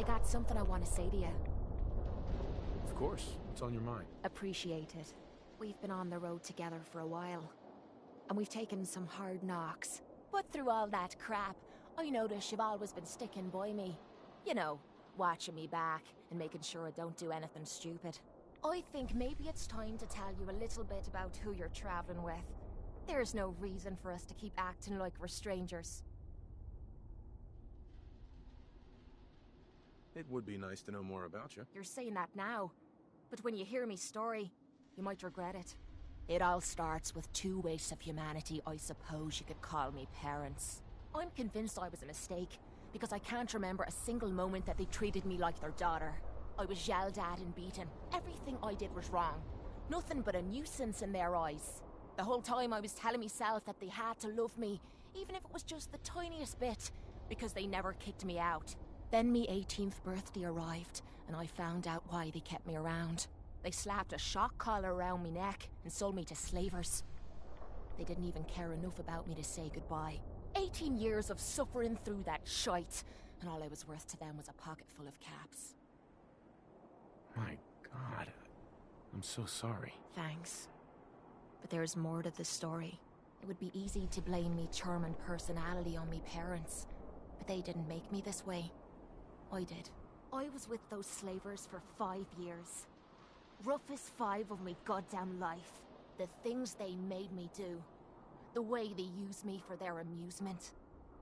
I got something I want to say to you. Of course. What's on your mind? Appreciate it. We've been on the road together for a while, and we've taken some hard knocks. But through all that crap, I notice you've always been sticking by me. You know, watching me back and making sure I don't do anything stupid. I think maybe it's time to tell you a little bit about who you're traveling with. There's no reason for us to keep acting like we're strangers. It would be nice to know more about you. You're saying that now, but when you hear me story, you might regret it. It all starts with two wastes of humanity I suppose you could call me parents. I'm convinced I was a mistake, because I can't remember a single moment that they treated me like their daughter. I was yelled at and beaten. Everything I did was wrong. Nothing but a nuisance in their eyes. The whole time I was telling myself that they had to love me, even if it was just the tiniest bit, because they never kicked me out. Then me 18th birthday arrived, and I found out why they kept me around. They slapped a shock collar around me neck and sold me to slavers. They didn't even care enough about me to say goodbye. 18 years of suffering through that shite, and all I was worth to them was a pocket full of caps. My God. I'm so sorry. Thanks. But there's more to the story. It would be easy to blame me charm and personality on me parents, but they didn't make me this way. I did. I was with those slavers for 5 years. Roughest 5 of me goddamn life. The things they made me do. The way they use me for their amusement.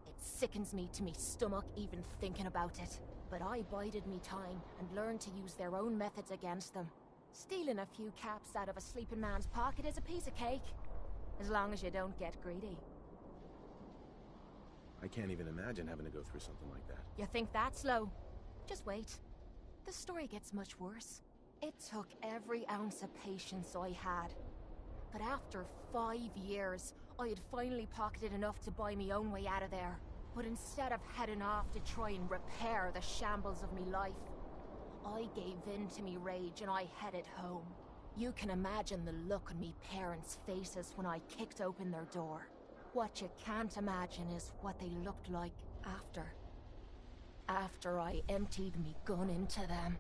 It sickens me to me stomach even thinking about it. But I bided me time and learned to use their own methods against them. Stealing a few caps out of a sleeping man's pocket is a piece of cake. As long as you don't get greedy. I can't even imagine having to go through something like that. You think that's low? Just wait. The story gets much worse. It took every ounce of patience I had. But after 5 years, I had finally pocketed enough to buy my own way out of there. But instead of heading off to try and repair the shambles of me life, I gave in to me rage and I headed home. You can imagine the look on me parents' faces when I kicked open their door. What you can't imagine is what they looked like after. After I emptied me gun into them.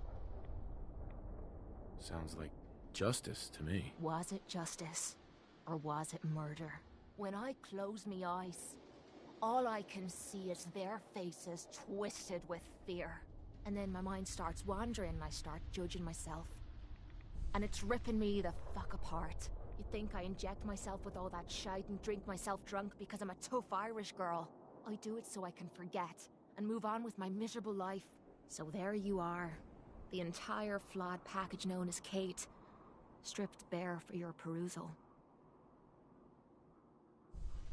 Sounds like justice to me. Was it justice? Or was it murder? When I close me eyes, all I can see is their faces twisted with fear. And then my mind starts wandering and I start judging myself. And it's ripping me the fuck apart. You think I inject myself with all that shite and drink myself drunk because I'm a tough Irish girl. I do it so I can forget and move on with my miserable life. So there you are. The entire flawed package known as Kate. Stripped bare for your perusal.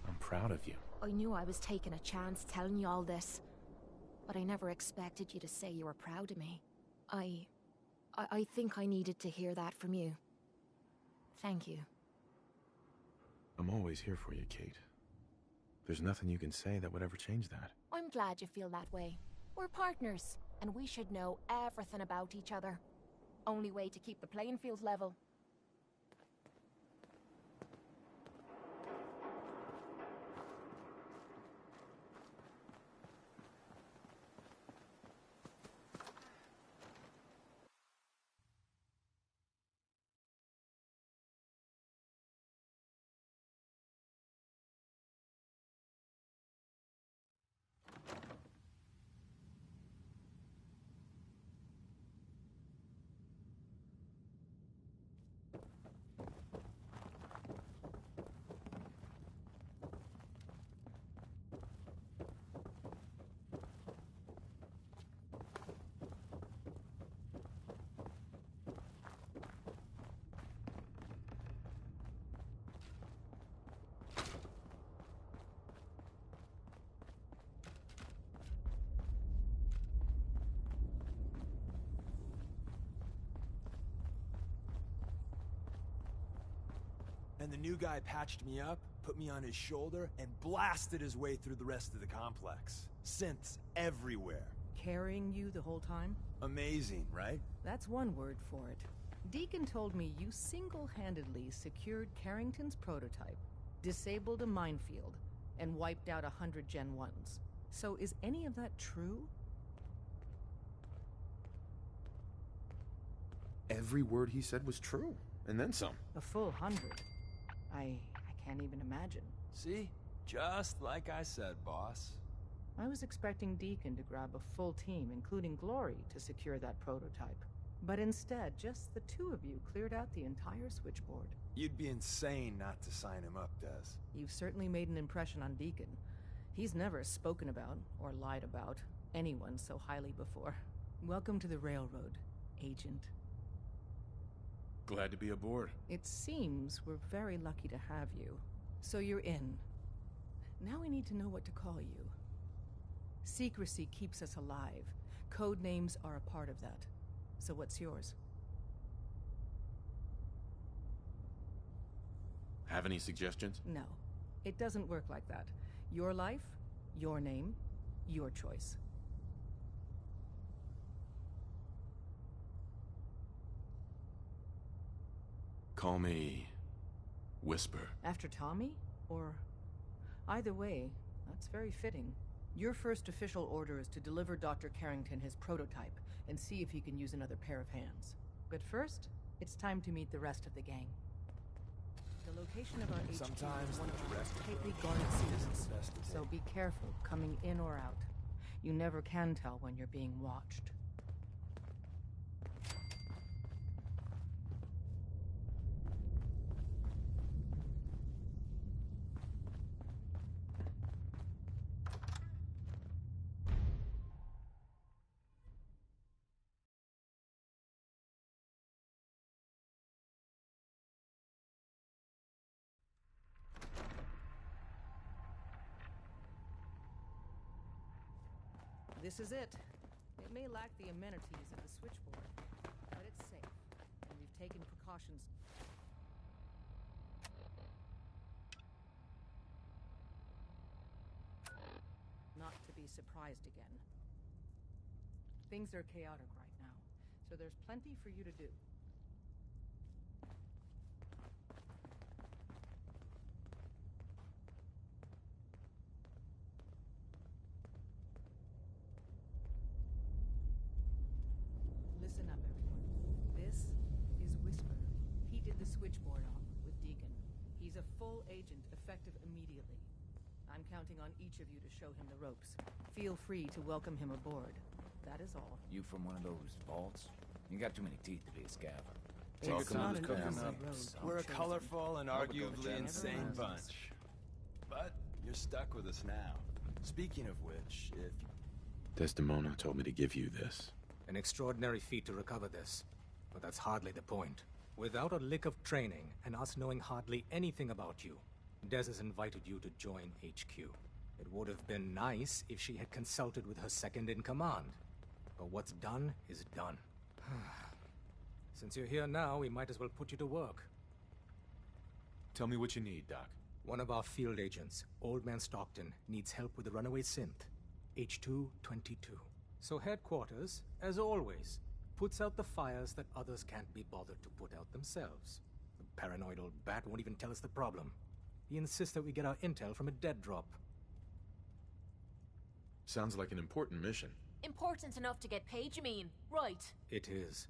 I'm proud of you. I knew I was taking a chance telling you all this. But I never expected you to say you were proud of me. I think I needed to hear that from you. Thank you. I'm always here for you, Kate. There's nothing you can say that would ever change that. I'm glad you feel that way. We're partners, and we should know everything about each other. Only way to keep the playing field level. And the new guy patched me up, put me on his shoulder, and blasted his way through the rest of the complex. Synths everywhere. Carrying you the whole time? Amazing, right? That's one word for it. Deacon told me you single-handedly secured Carrington's prototype, disabled a minefield, and wiped out 100 Gen 1s. So is any of that true? Every word he said was true, and then some. A full 100. I can't even imagine. See? Just like I said, boss. I was expecting Deacon to grab a full team, including Glory, to secure that prototype. But instead, just the two of you cleared out the entire switchboard. You'd be insane not to sign him up, Des. You've certainly made an impression on Deacon. He's never spoken about, or lied about, anyone so highly before. Welcome to the Railroad, Agent. Glad to be aboard. It seems we're very lucky to have you. So you're in. Now we need to know what to call you. Secrecy keeps us alive. Code names are a part of that. So what's yours? Have any suggestions? No. It doesn't work like that. Your life, your name, your choice. Call me Whisper. After Tommy? Or... Either way, that's very fitting. Your first official order is to deliver Dr. Carrington his prototype and see if he can use another pair of hands. But first, it's time to meet the rest of the gang. The location of our HQ Sometimes is one of the the rest most of tightly the guarded isn't secrets, the best to so take. be careful coming in or out. You never can tell when you're being watched. This is it. It may lack the amenities of the switchboard, but it's safe, and we've taken precautions. Not to be surprised again. Things are chaotic right now, so there's plenty for you to do. Listen up, everyone. This is Whisper. He did the switchboard op with Deacon. He's a full agent, effective immediately. I'm counting on each of you to show him the ropes. Feel free to welcome him aboard. That is all. You from one of those vaults? You got too many teeth to be a scaver. It's Welcome not to an the cooking easy up. road. We're a chosen. colorful and Hope it goes arguably down insane everyone's. bunch. But you're stuck with us now. Speaking of which, if Desdemona told me to give you this. An extraordinary feat to recover this. But that's hardly the point. Without a lick of training, and us knowing hardly anything about you, Des has invited you to join HQ. It would have been nice if she had consulted with her second-in-command. But what's done is done. Since you're here now, we might as well put you to work. Tell me what you need, Doc. One of our field agents, Old Man Stockton, needs help with the runaway synth. H222. So headquarters, as always, puts out the fires that others can't be bothered to put out themselves. The paranoid old bat won't even tell us the problem. He insists that we get our intel from a dead drop. Sounds like an important mission. Important enough to get paid, you mean? Right. It is.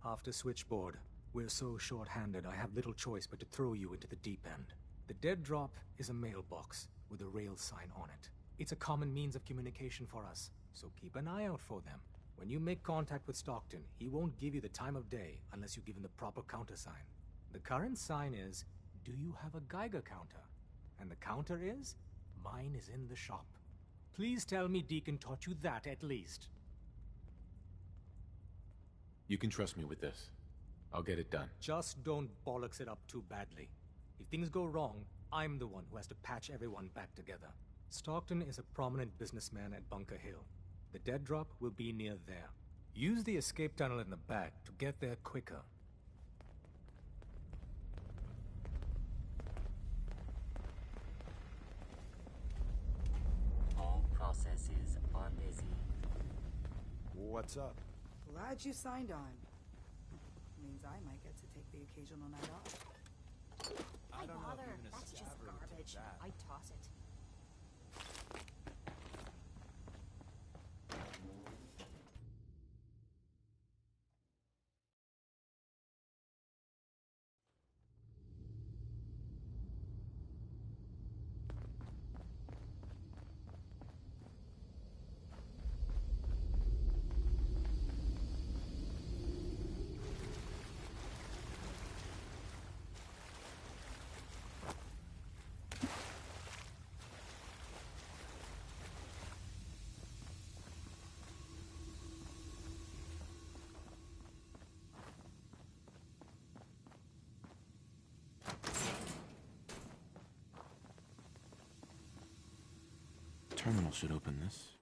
After Switchboard, we're so short-handed I have little choice but to throw you into the deep end. The dead drop is a mailbox with a rail sign on it. It's a common means of communication for us, so keep an eye out for them. When you make contact with Stockton, he won't give you the time of day unless you give him the proper countersign. The current sign is, do you have a Geiger counter? And the counter is, mine is in the shop. Please tell me Deacon taught you that at least. You can trust me with this. I'll get it done. Just don't bollocks it up too badly. If things go wrong, I'm the one who has to patch everyone back together. Stockton is a prominent businessman at Bunker Hill. The dead drop will be near there. Use the escape tunnel in the back to get there quicker. All processes are busy. what's up? Glad you signed on. Means I might get to take the occasional night off. I don't know if bother. even a That's just scaver would take garbage. that. I'd toss it. terminal should open this.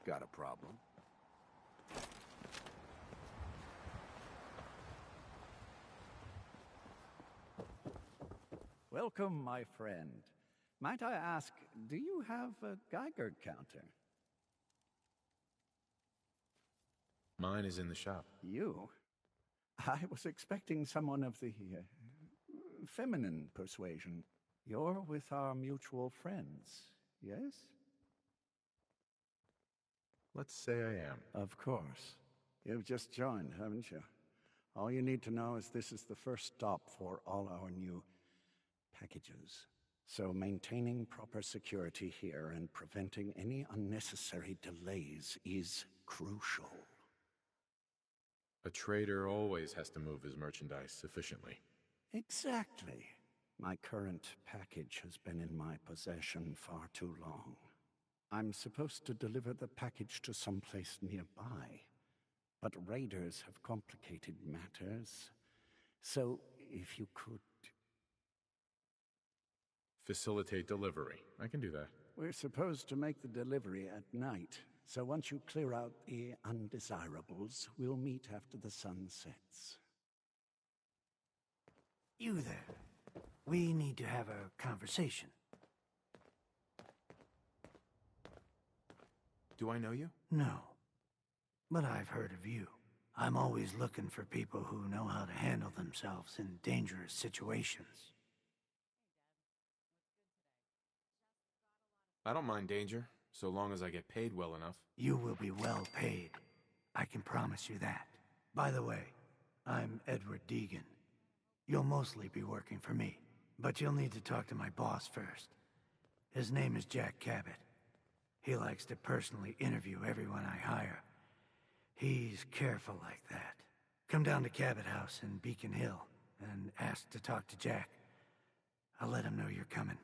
Got a problem? Welcome, my friend. Might I ask, do you have a Geiger counter? Mine is in the shop. You? I was expecting someone of the feminine persuasion. You're with our mutual friends, yes? Let's say I am. Of course. You've just joined, haven't you? All you need to know is this is the first stop for all our new packages. So maintaining proper security here and preventing any unnecessary delays is crucial. A trader always has to move his merchandise efficiently. Exactly. My current package has been in my possession far too long. I'm supposed to deliver the package to someplace nearby, but raiders have complicated matters. So, if you could... Facilitate delivery. I can do that. We're supposed to make the delivery at night, so once you clear out the undesirables, we'll meet after the sun sets. You there. We need to have a conversation. Do I know you? No. But I've heard of you. I'm always looking for people who know how to handle themselves in dangerous situations. I don't mind danger, so long as I get paid well enough. You will be well paid. I can promise you that. By the way, I'm Edward Deegan. You'll mostly be working for me, but you'll need to talk to my boss first. His name is Jack Cabot. He likes to personally interview everyone I hire. He's careful like that. Come down to Cabot House in Beacon Hill and ask to talk to Jack. I'll let him know you're coming.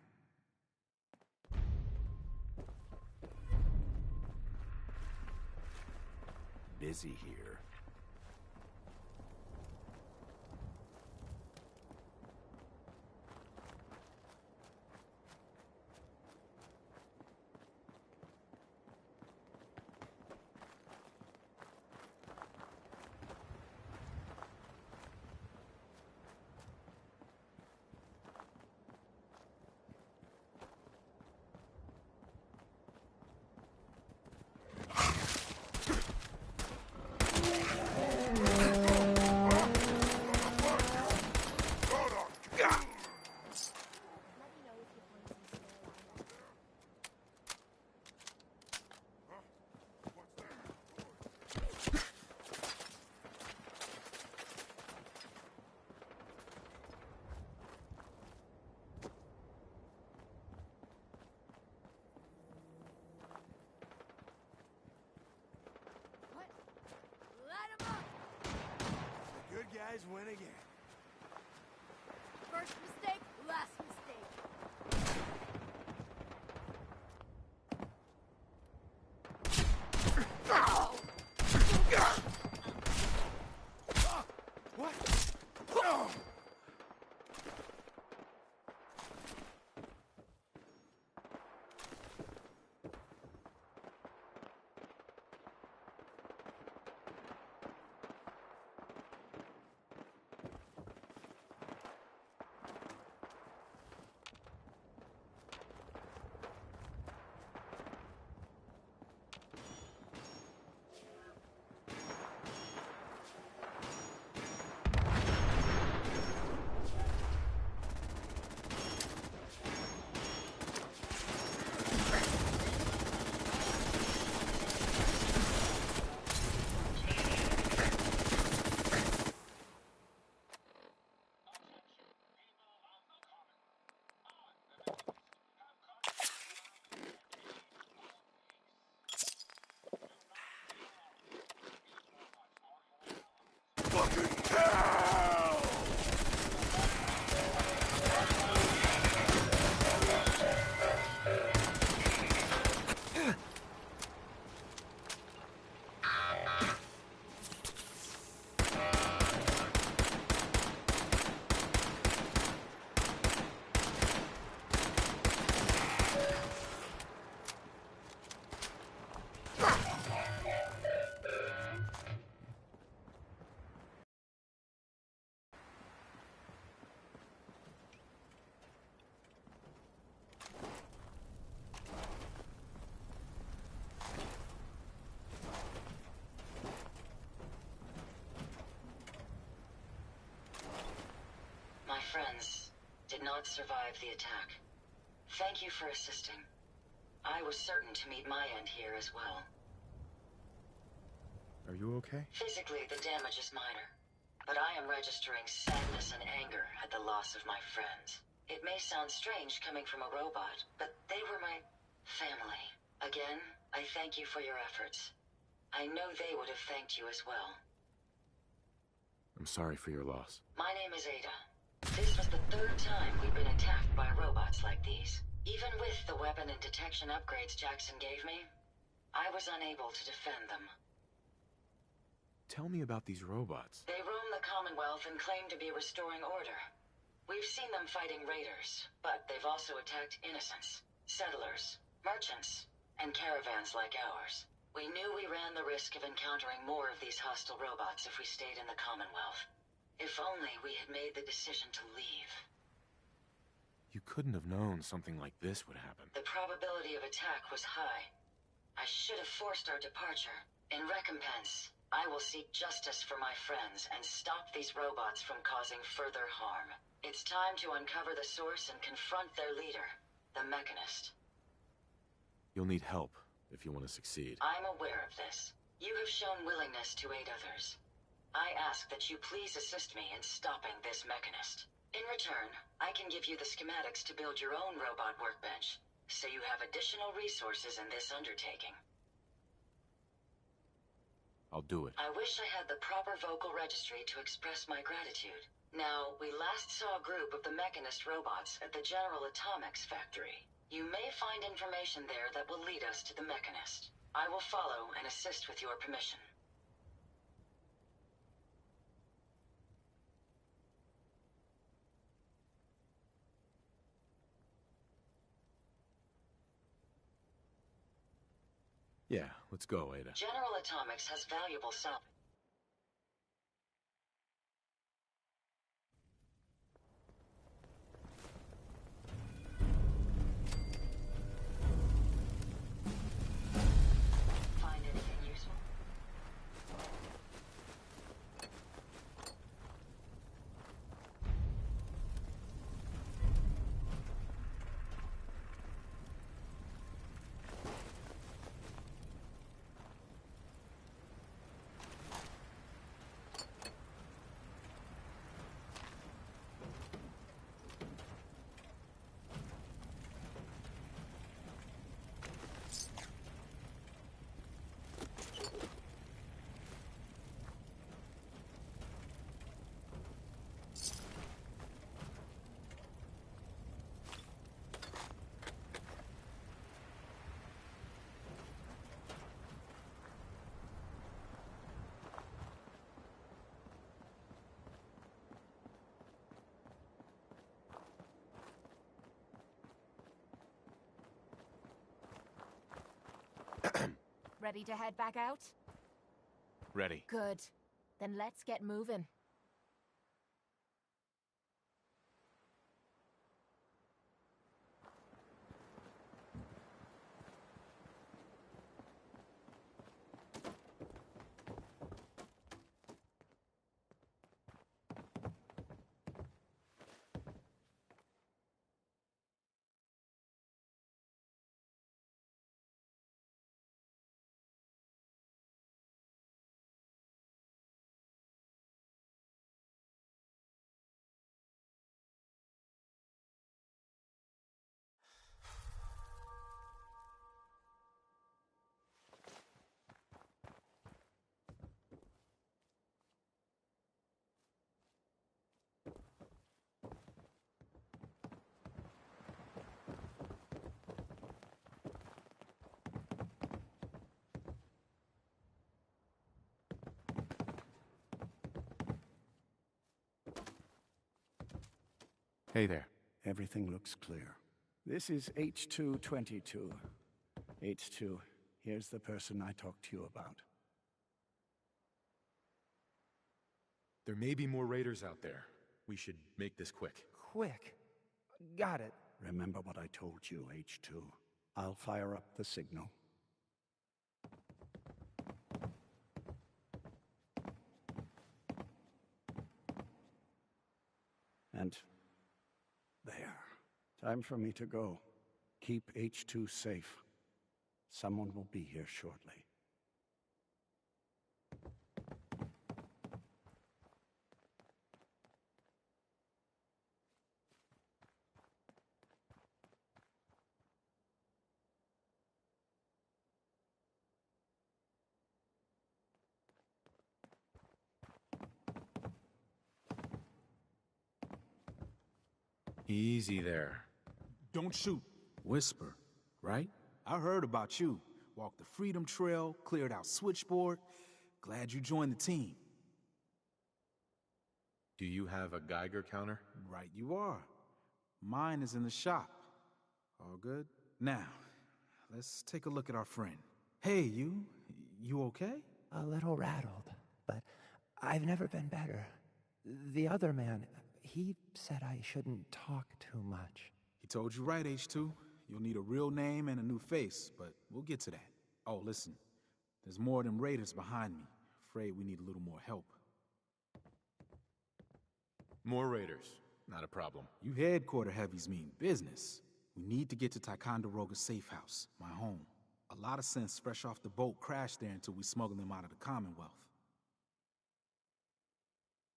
Busy here. Guys win again. First mistake, last mistake. What? Fucking hell! My friends did not survive the attack. Thank you for assisting. I was certain to meet my end here as well. Are you okay? Physically, the damage is minor, but I am registering sadness and anger at the loss of my friends. It may sound strange coming from a robot, but they were my family. Again, I thank you for your efforts. I know they would have thanked you as well. I'm sorry for your loss. My name is Ada. This was the third time we've been attacked by robots like these. Even with the weapon and detection upgrades Jackson gave me, I was unable to defend them. Tell me about these robots. They roam the Commonwealth and claim to be restoring order. We've seen them fighting raiders, but they've also attacked innocents, settlers, merchants, and caravans like ours. We knew we ran the risk of encountering more of these hostile robots if we stayed in the Commonwealth. If only we had made the decision to leave. You couldn't have known something like this would happen. The probability of attack was high. I should have forced our departure. In recompense, I will seek justice for my friends and stop these robots from causing further harm. It's time to uncover the source and confront their leader, the Mechanist. You'll need help if you want to succeed. I'm aware of this. You have shown willingness to aid others. I ask that you please assist me in stopping this Mechanist. In return, I can give you the schematics to build your own robot workbench. so you have additional resources in this undertaking. I'll do it. I wish I had the proper vocal registry to express my gratitude. Now, we last saw a group of the Mechanist robots at the General Atomics factory. You may find information there that will lead us to the Mechanist. I will follow and assist with your permission. Yeah, let's go, Ada. General Atomics has valuable salvage. Find anything useful? Ready to head back out? Ready. Good. Then let's get moving. Hey there. Everything looks clear. This is H222. H2, here's the person I talked to you about. There may be more raiders out there. We should make this quick. Quick. Got it. Remember what I told you, H2. I'll fire up the signal. And there. Time for me to go. Keep H2 safe. Someone will be here shortly. Easy there. Don't shoot. Whisper, right? I heard about you. Walked the Freedom Trail, cleared out Switchboard. Glad you joined the team. Do you have a Geiger counter? Right you are. Mine is in the shop. All good? Now, let's take a look at our friend. Hey, you okay? A little rattled, but I've never been better. The other man, he said I shouldn't talk too much. He told you right, H2. You'll need a real name and a new face, but we'll get to that. Oh, listen. There's more of them raiders behind me. Afraid we need a little more help. More raiders. Not a problem. You headquarter heavies mean business. We need to get to Ticonderoga's safe house, my home. A lot of sense fresh off the boat crashed there until we smuggled them out of the Commonwealth.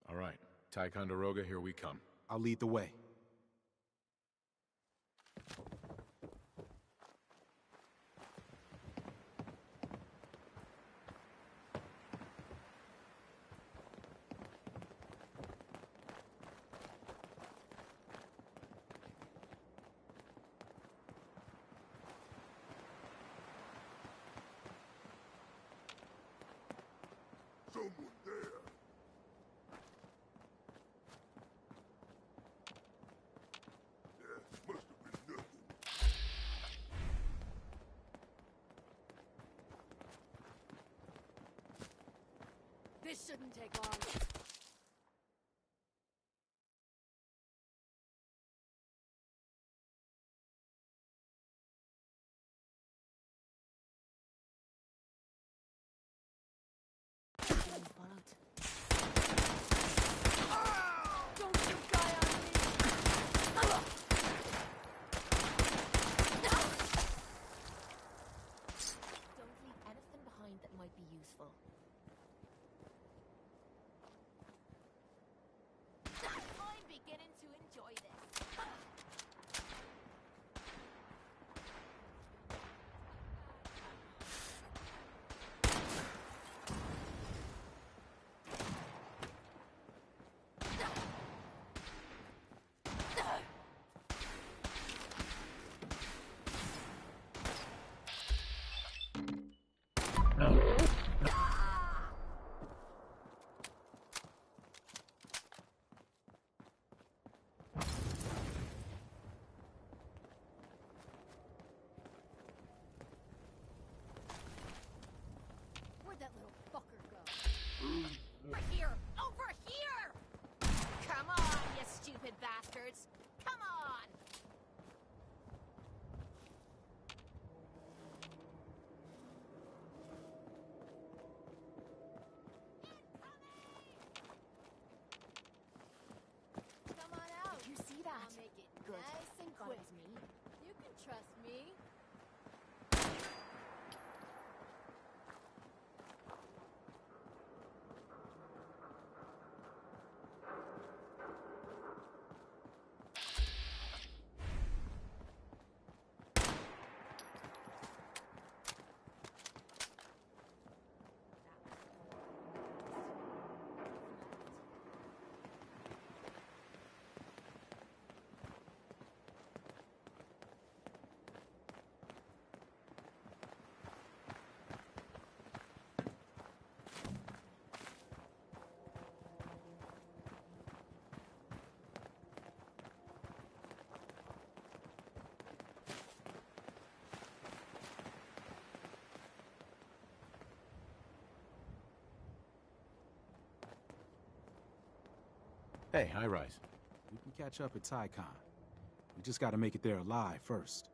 All right. Ticonderoga, here we come. I'll lead the way. This shouldn't take long. Don't you die on me! Don't leave anything behind that might be useful. I'm beginning to enjoy this. Where'd that little fucker go? Over here! Over here! Come on, you stupid bastards! Come on! Come on out. You see that? I'll make it Good. nice and Thought quick. it was me. You can trust me. Hey, High Rise. We can catch up at Tycon. We just gotta make it there alive first.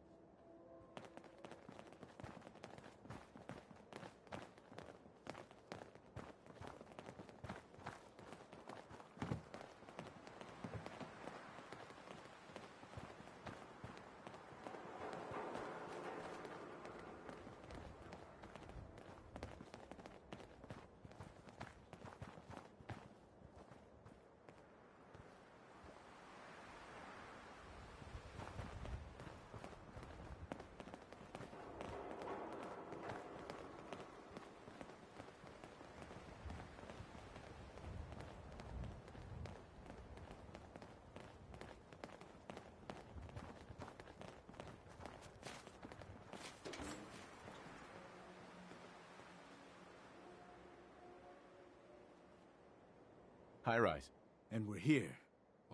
High Rise. And we're here.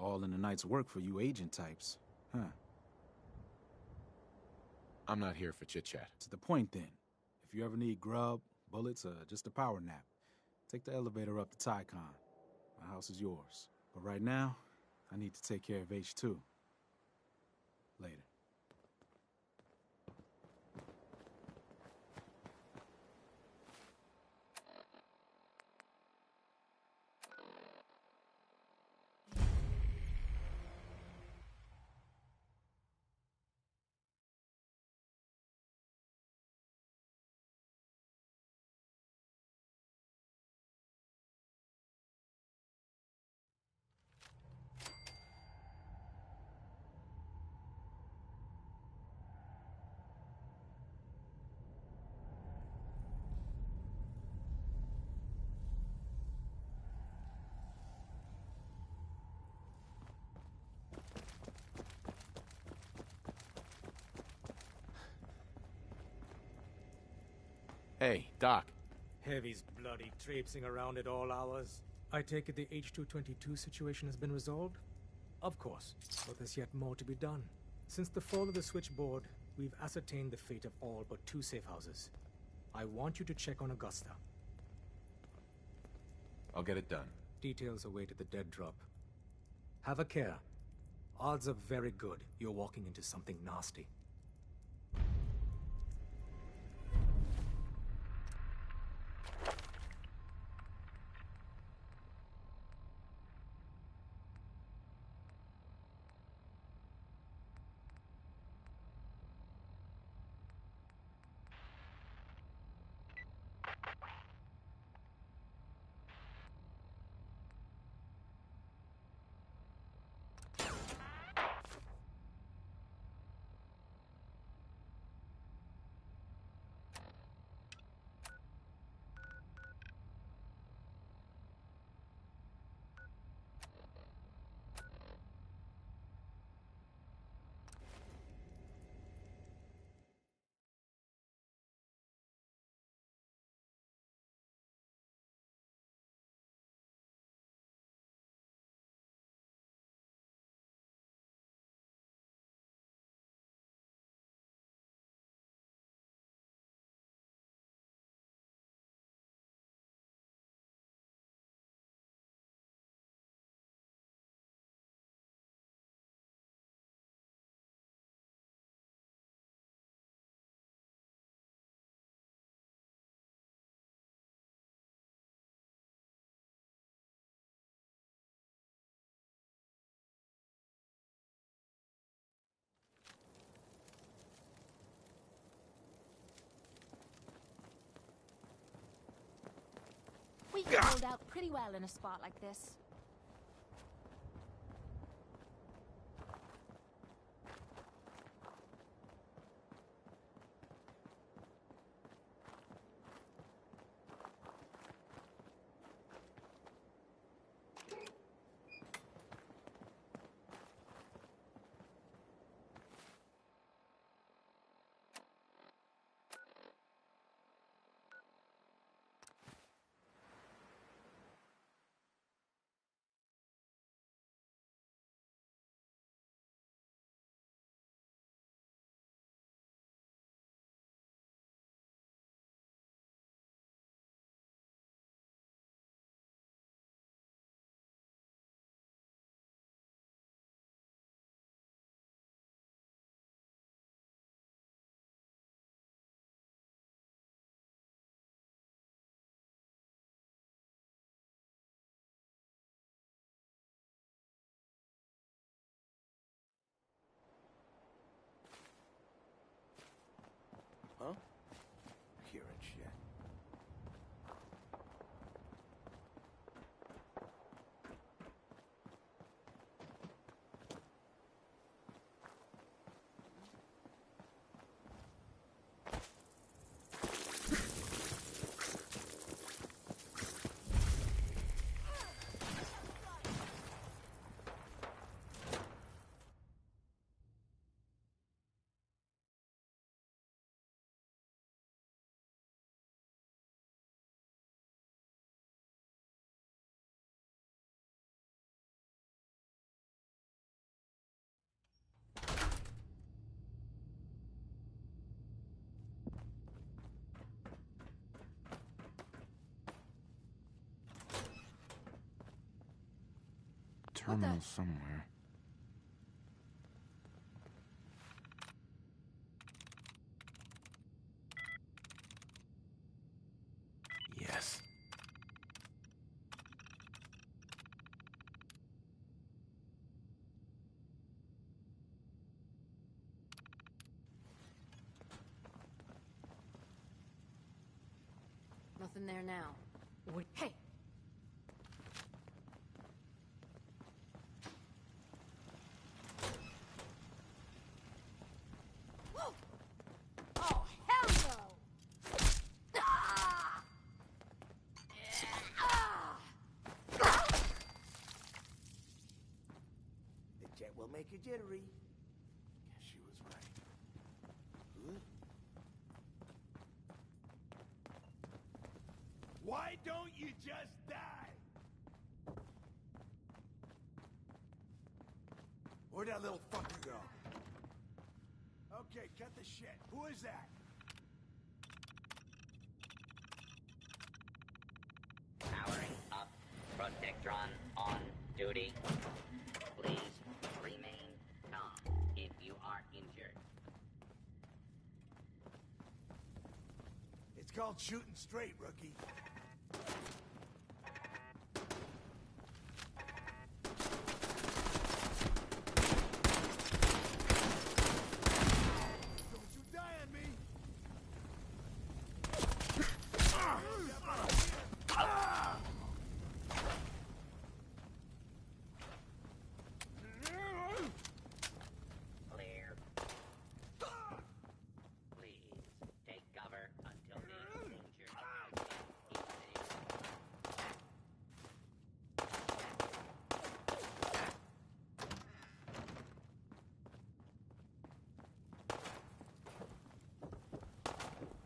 All in the night's work for you agent types. Huh. I'm not here for chit-chat. To the point then. If you ever need grub, bullets, or just a power nap, take the elevator up to Tycon. My house is yours. But right now, I need to take care of H2. Later. Hey, Doc. Heavy's bloody traipsing around at all hours. I take it the H-222 situation has been resolved? Of course, but there's yet more to be done. Since the fall of the switchboard, we've ascertained the fate of all but 2 safe houses. I want you to check on Augusta. I'll get it done. Details await at the dead drop. Have a care. Odds are very good you're walking into something nasty. We can hold out pretty well in a spot like this. Huh? Hearing shit. Terminal somewhere. Yes. Nothing there now. Wait, hey! Oh, hell no! Ah! The jet will make you jittery. Guess she was right. Good. Why don't you just die? Where'd that little fucker go? Okay, cut the shit. Who is that? Powering up. Protectron on duty. Please remain calm if you are injured. It's called shooting straight, rookie. Don't you die on me! Clear. Please take cover until the danger is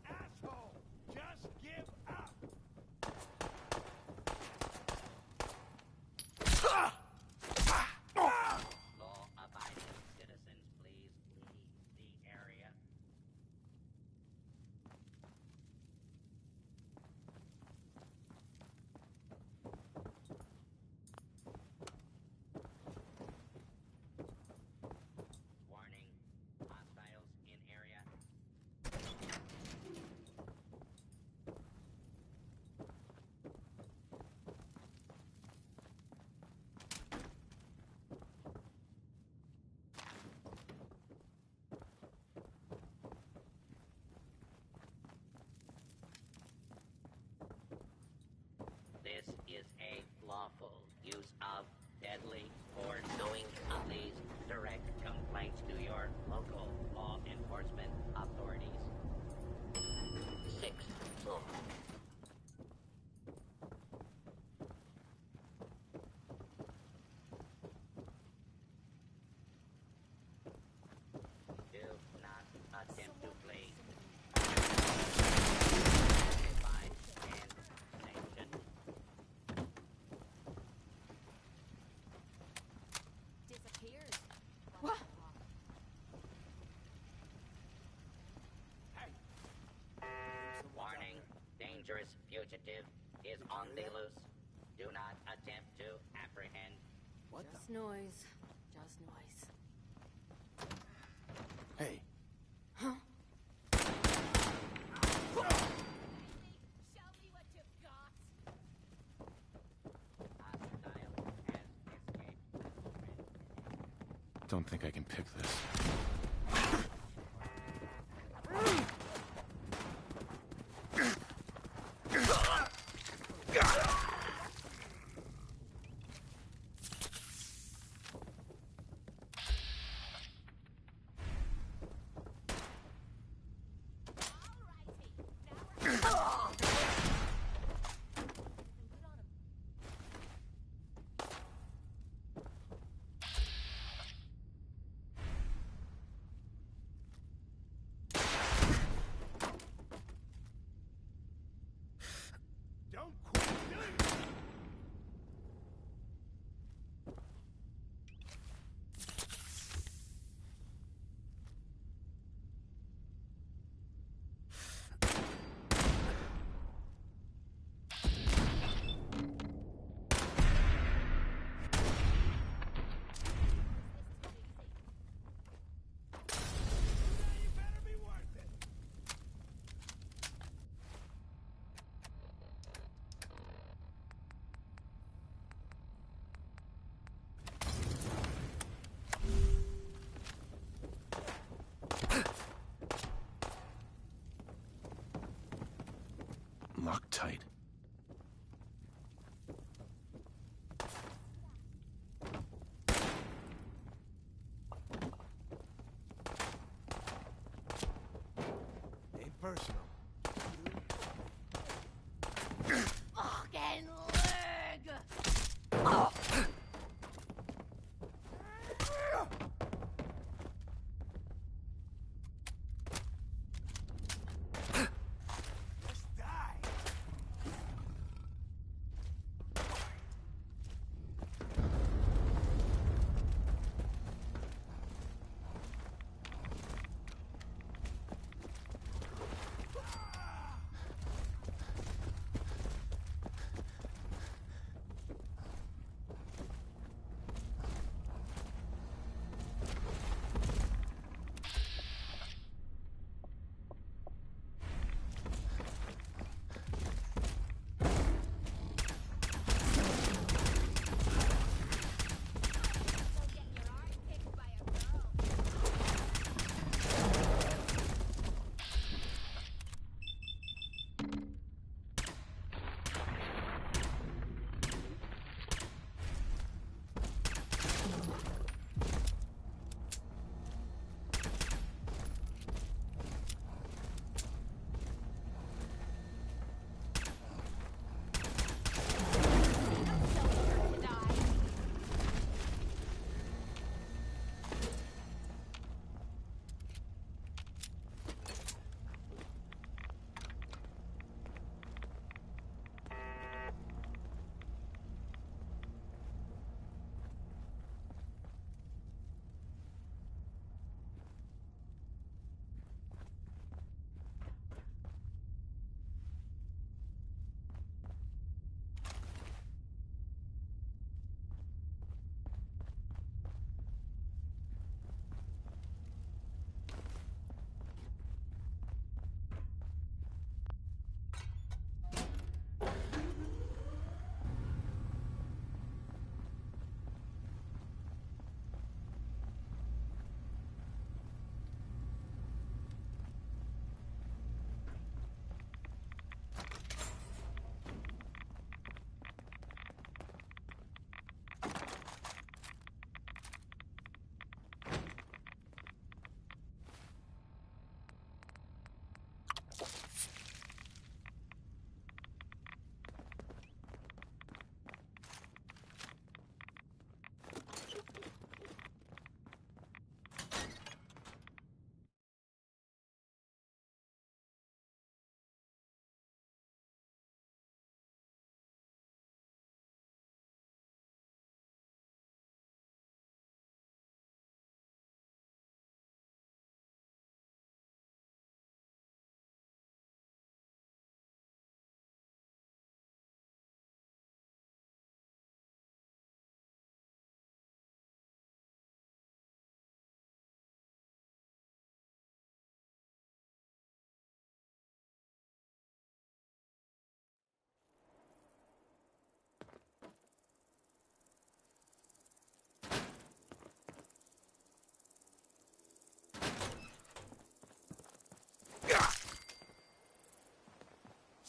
Asshole! Just give up! Law-abiding citizens, please leave the area. Warning, hostiles in area. This is a lawful use of deadly force. Knowing of these, direct complaints to your local law enforcement authorities. 6th floor. Do not attempt to flee. Identified and sanctioned. Disappeared. What? Warning, dangerous fugitive is on the loose. Do not attempt to apprehend. Just noise. Just noise. Hey. Huh? Show me what you've got. Hostile has escaped. Don't think I can pick this. Don't quit doing it! You better be worth it! Locked tight. Ain't personal. Fucking leg! Just die!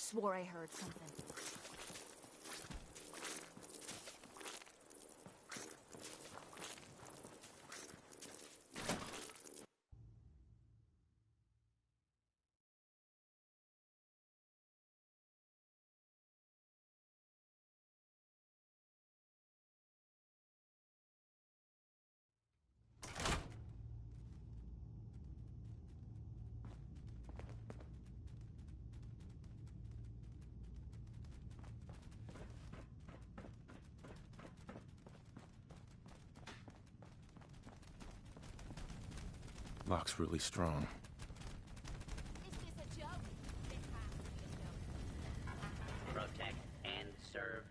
swore I heard something. Lock's really strong. Protect and serve.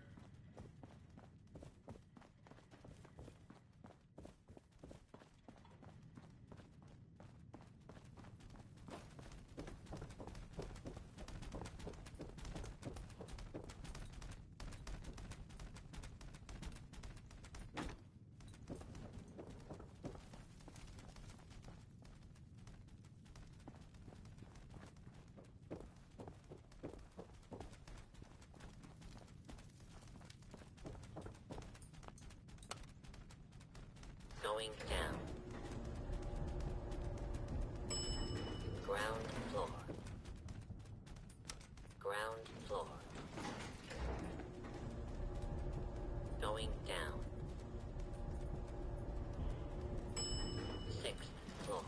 Going down. Ground floor. Ground floor. Going down. 6th floor.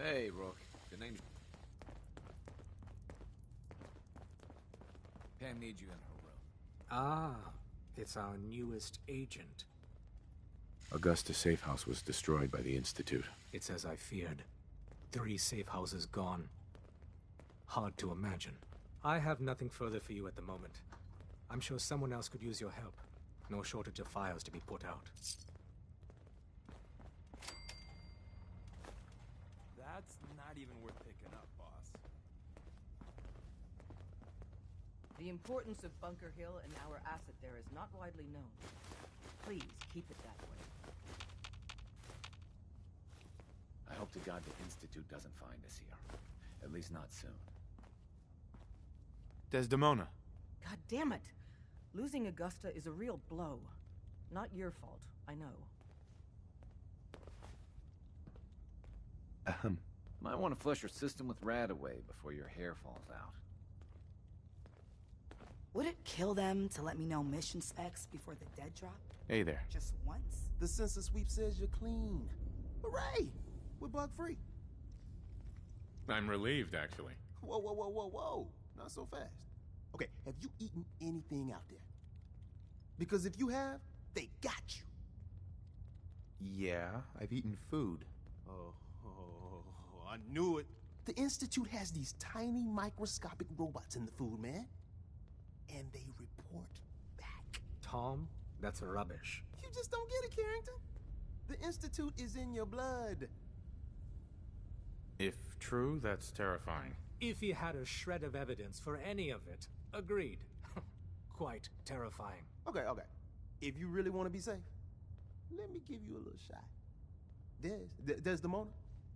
Hey, Rook. The name's... Pam needs you in her room. Ah, it's our newest agent. Augusta safe house was destroyed by the Institute. It's as I feared. 3 safe houses gone. Hard to imagine. I have nothing further for you at the moment. I'm sure someone else could use your help. No shortage of fires to be put out. That's not even worth picking up, boss. The importance of Bunker Hill and our asset there is not widely known. Please keep it that way. I hope to God the Institute doesn't find us here. At least not soon. Desdemona. God damn it! Losing Augusta is a real blow. Not your fault, I know. Might want to flush your system with Radaway before your hair falls out. Would it kill them to let me know mission specs before the dead drop? Hey there. Just once? The sensor sweep says you're clean. Hooray! We're bug-free. I'm relieved, actually. Whoa, whoa, whoa, whoa, whoa. Not so fast. Okay, have you eaten anything out there? Because if you have, they got you. Yeah, I've eaten food. Oh, I knew it. The Institute has these tiny microscopic robots in the food, man. And they report back. Tom, that's rubbish. You just don't get it, Carrington. The Institute is in your blood. If true, that's terrifying. If he had a shred of evidence for any of it, agreed. Quite terrifying. Okay. If you really want to be safe, let me give you a little shot. Desdemona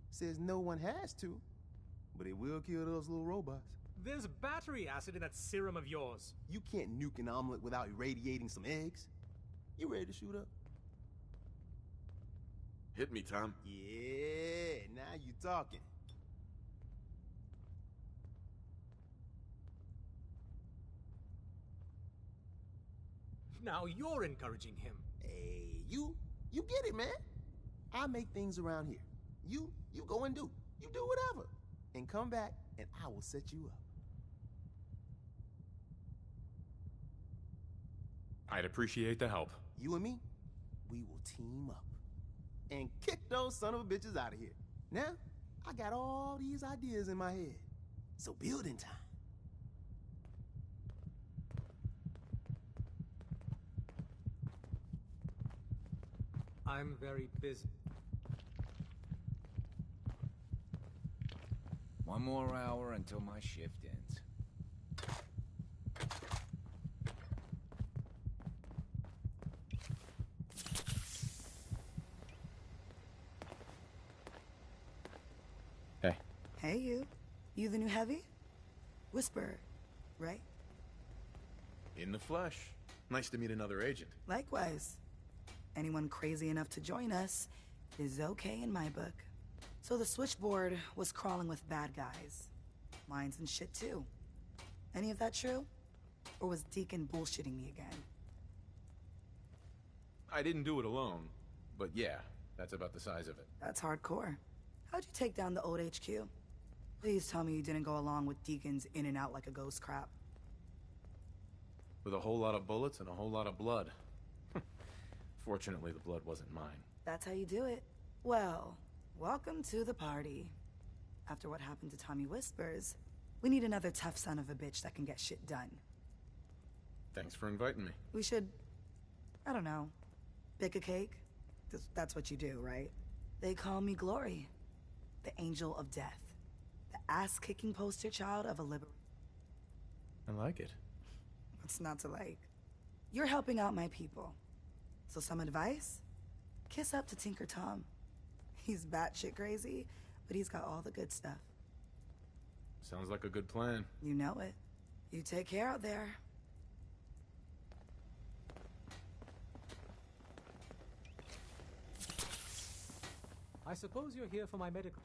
says no one has to, but it will kill those little robots. There's battery acid in that serum of yours. You can't nuke an omelet without irradiating some eggs. You ready to shoot up? Hit me, Tom. Yeah, now you talking. Now you're encouraging him. Hey, you get it, man. I make things around here. You go and do. You do whatever. And come back, and I will set you up. I'd appreciate the help. You and me, we will team up. And kick those son of a bitches out of here. Now, I got all these ideas in my head. So building time. I'm very busy. One more hour until my shift ends. Hey. Hey, you. You the new heavy? Whisper, right? In the flesh. Nice to meet another agent. Likewise. Anyone crazy enough to join us is okay in my book. So the switchboard was crawling with bad guys. Mines and shit too. Any of that true? Or was Deacon bullshitting me again? I didn't do it alone, but yeah, that's about the size of it. That's hardcore. How'd you take down the old HQ? Please tell me you didn't go along with Deacon's in and out like a ghost crap. With a whole lot of bullets and a whole lot of blood. Fortunately, the blood wasn't mine. That's how you do it. Well, welcome to the party. After what happened to Tommy Whispers, we need another tough son of a bitch that can get shit done. Thanks for inviting me. We should, I don't know, bake a cake? That's what you do, right? They call me Glory, the angel of death, the ass-kicking poster child of a I like it. What's not to like? You're helping out my people. So some advice? Kiss up to Tinker Tom. He's batshit crazy, but he's got all the good stuff. Sounds like a good plan. You know it. You take care out there. I suppose you're here for my medical...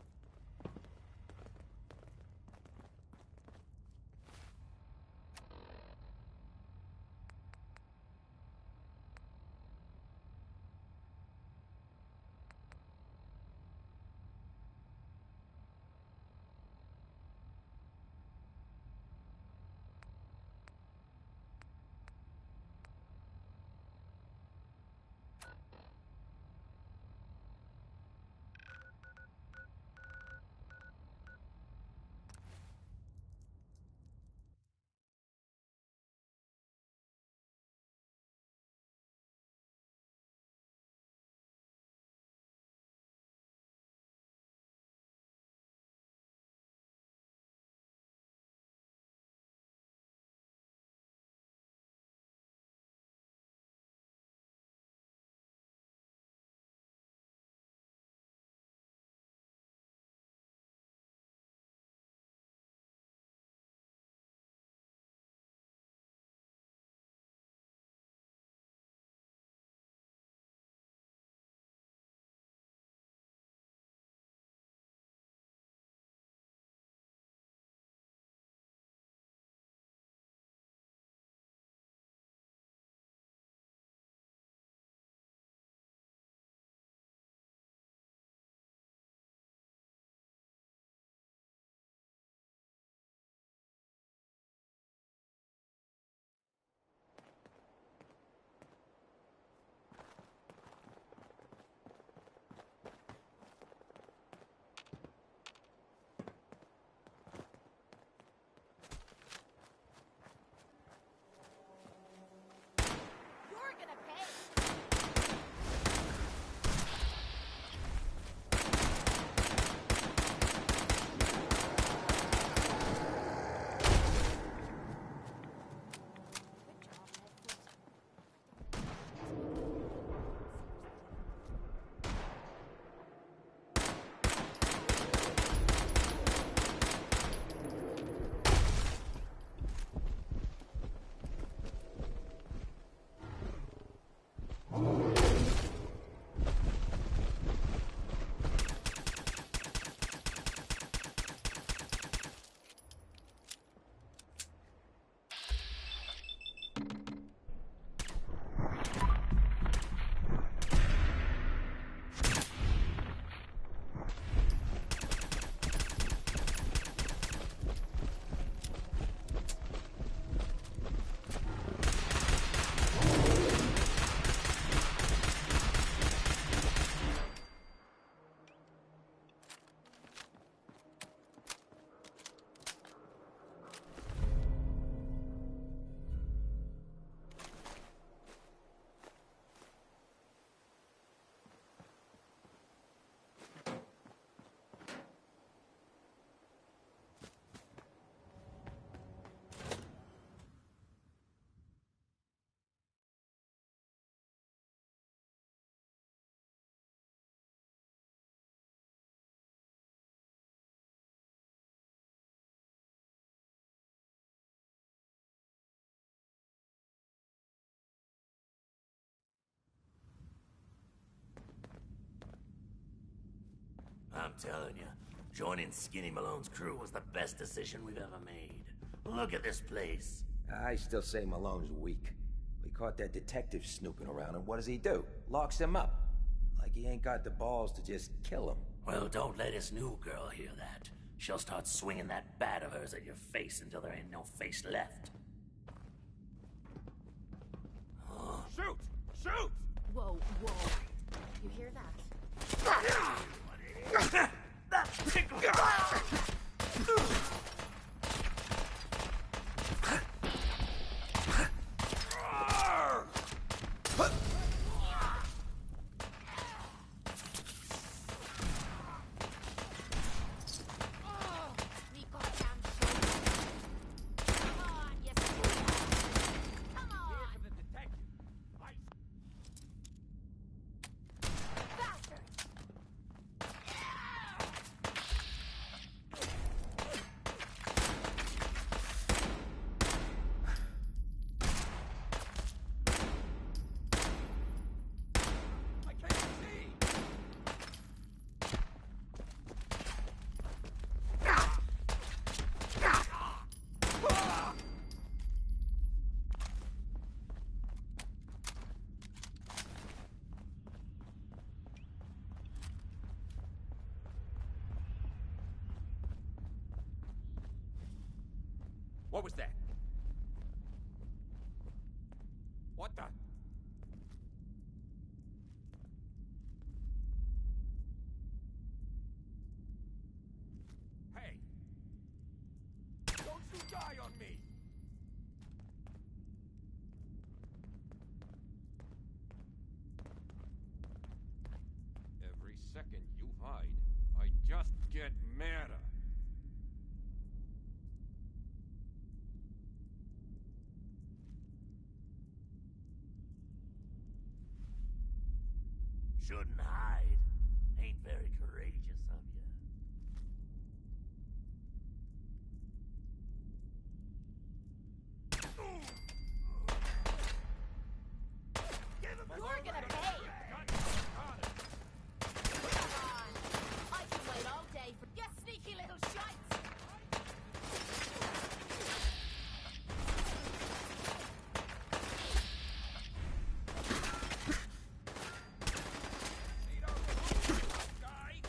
telling you, joining Skinny Malone's crew was the best decision we've ever made. Look at this place. I still say Malone's weak. We caught that detective snooping around, and what does he do? Locks him up. Like he ain't got the balls to just kill him. Well, don't let his new girl hear that. She'll start swinging that bat of hers at your face until there ain't no face left. Shoot! Shoot! Whoa, whoa. You hear that? What was that? What the? Hey! Don't you die on me! Every second you hide, I just get madder. Shouldn't hide. Ain't very courageous of you. You're gonna pay! Come on! I can wait all day for you sneaky little shites! Guy!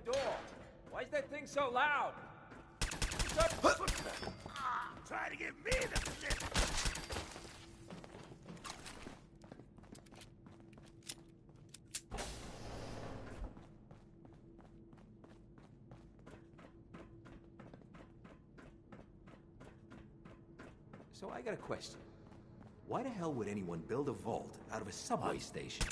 the door. Why is that thing so loud? Try to give me the slip. So I got a question. Why the hell would anyone build a vault out of a subway station?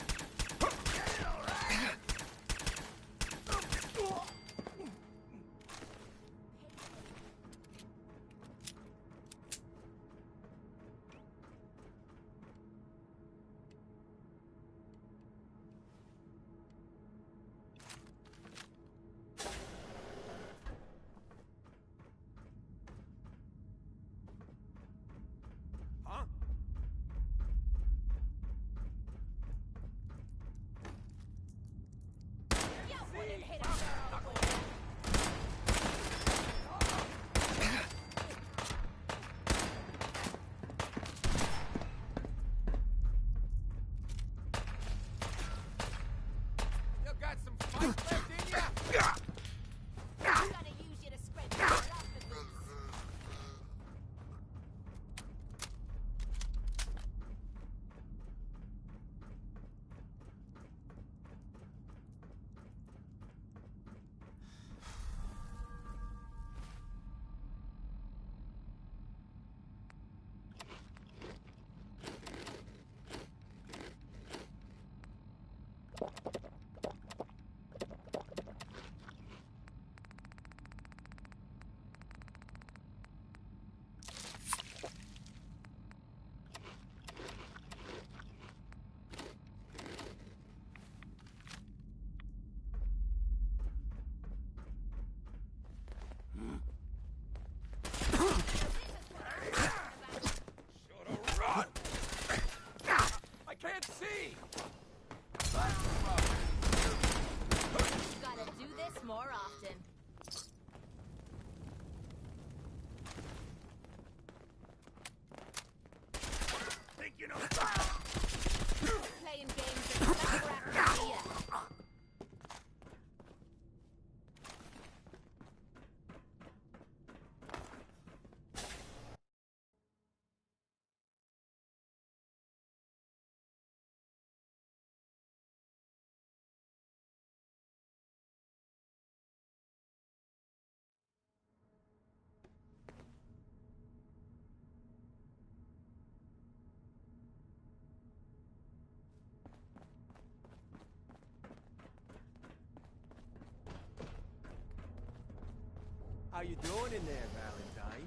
How you doing in there, Valentine?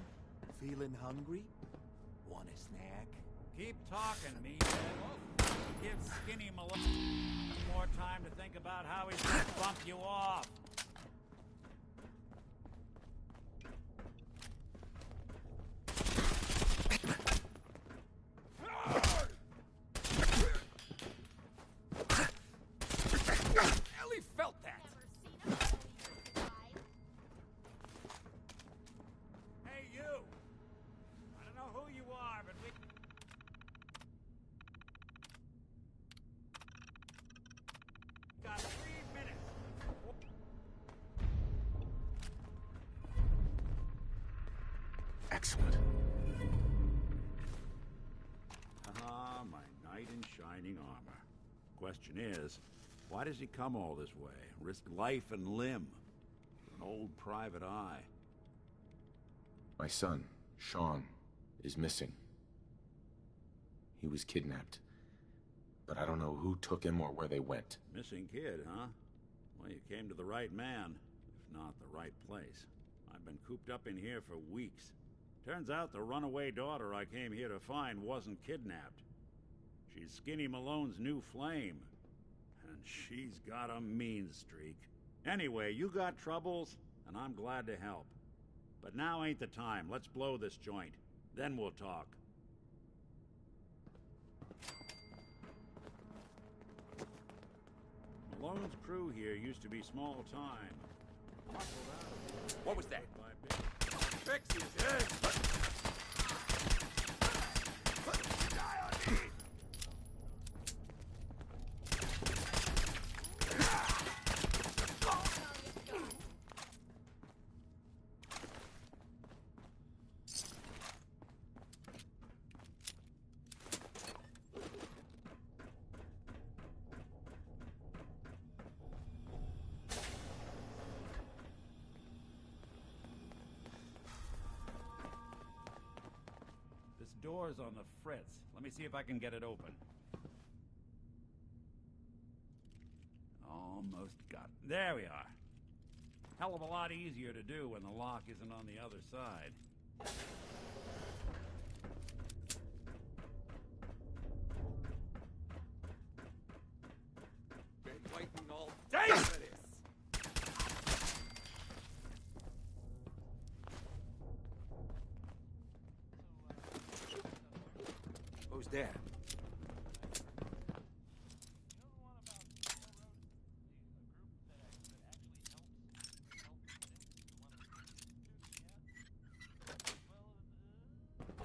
Feeling hungry? Want a snack? Keep talking, meathead. Give Skinny Malone more time to think about how he's gonna bump you off. Ellie felt that! Hey, you! I don't know who you are, but we... got 3 minutes. Excellent. Ah, my knight in shining armor. Question is, why does he come all this way? Risk life and limb for an old private eye. My son, Sean, is missing. He was kidnapped. But I don't know who took him or where they went. Missing kid, huh? Well, you came to the right man, if not the right place. I've been cooped up in here for weeks. Turns out the runaway daughter I came here to find wasn't kidnapped. She's Skinny Malone's new flame. And she's got a mean streak. Anyway, you got troubles, and I'm glad to help. But now ain't the time. Let's blow this joint. Then we'll talk. Malone's crew here used to be small time. What was that? Fix his head! door's on the fritz. Let me see if I can get it open. Almost got it. There we are. Hell of a lot easier to do when the lock isn't on the other side. Been waiting all day for this. Who's there?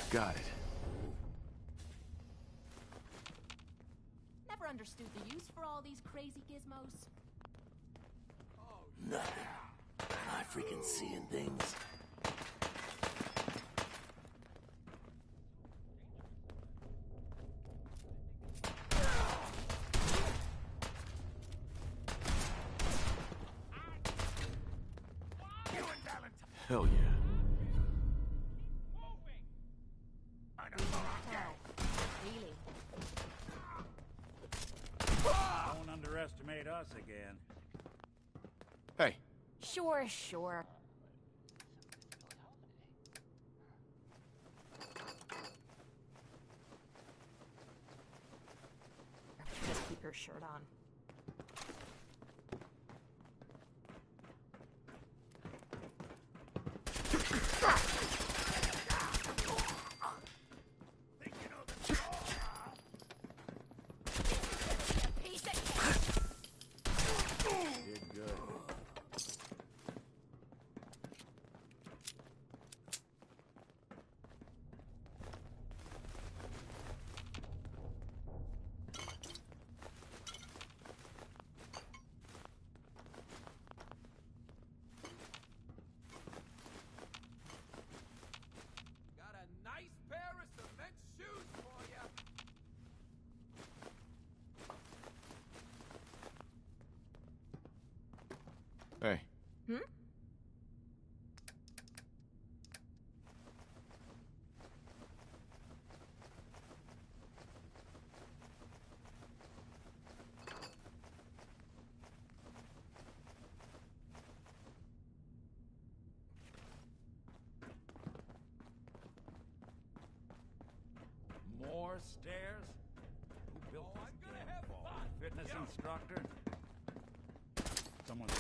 Got it. Never understood the use for all these crazy gizmos. Nothing. I freaking seeing things. Hell yeah. Really? Don't underestimate us again. Hey. Sure, sure. Just keep your shirt on. Did good. Got a nice pair of cement shoes for you. Hey. Hmm? More stairs? Who built this damn ball? Fitness instructor? Someone's...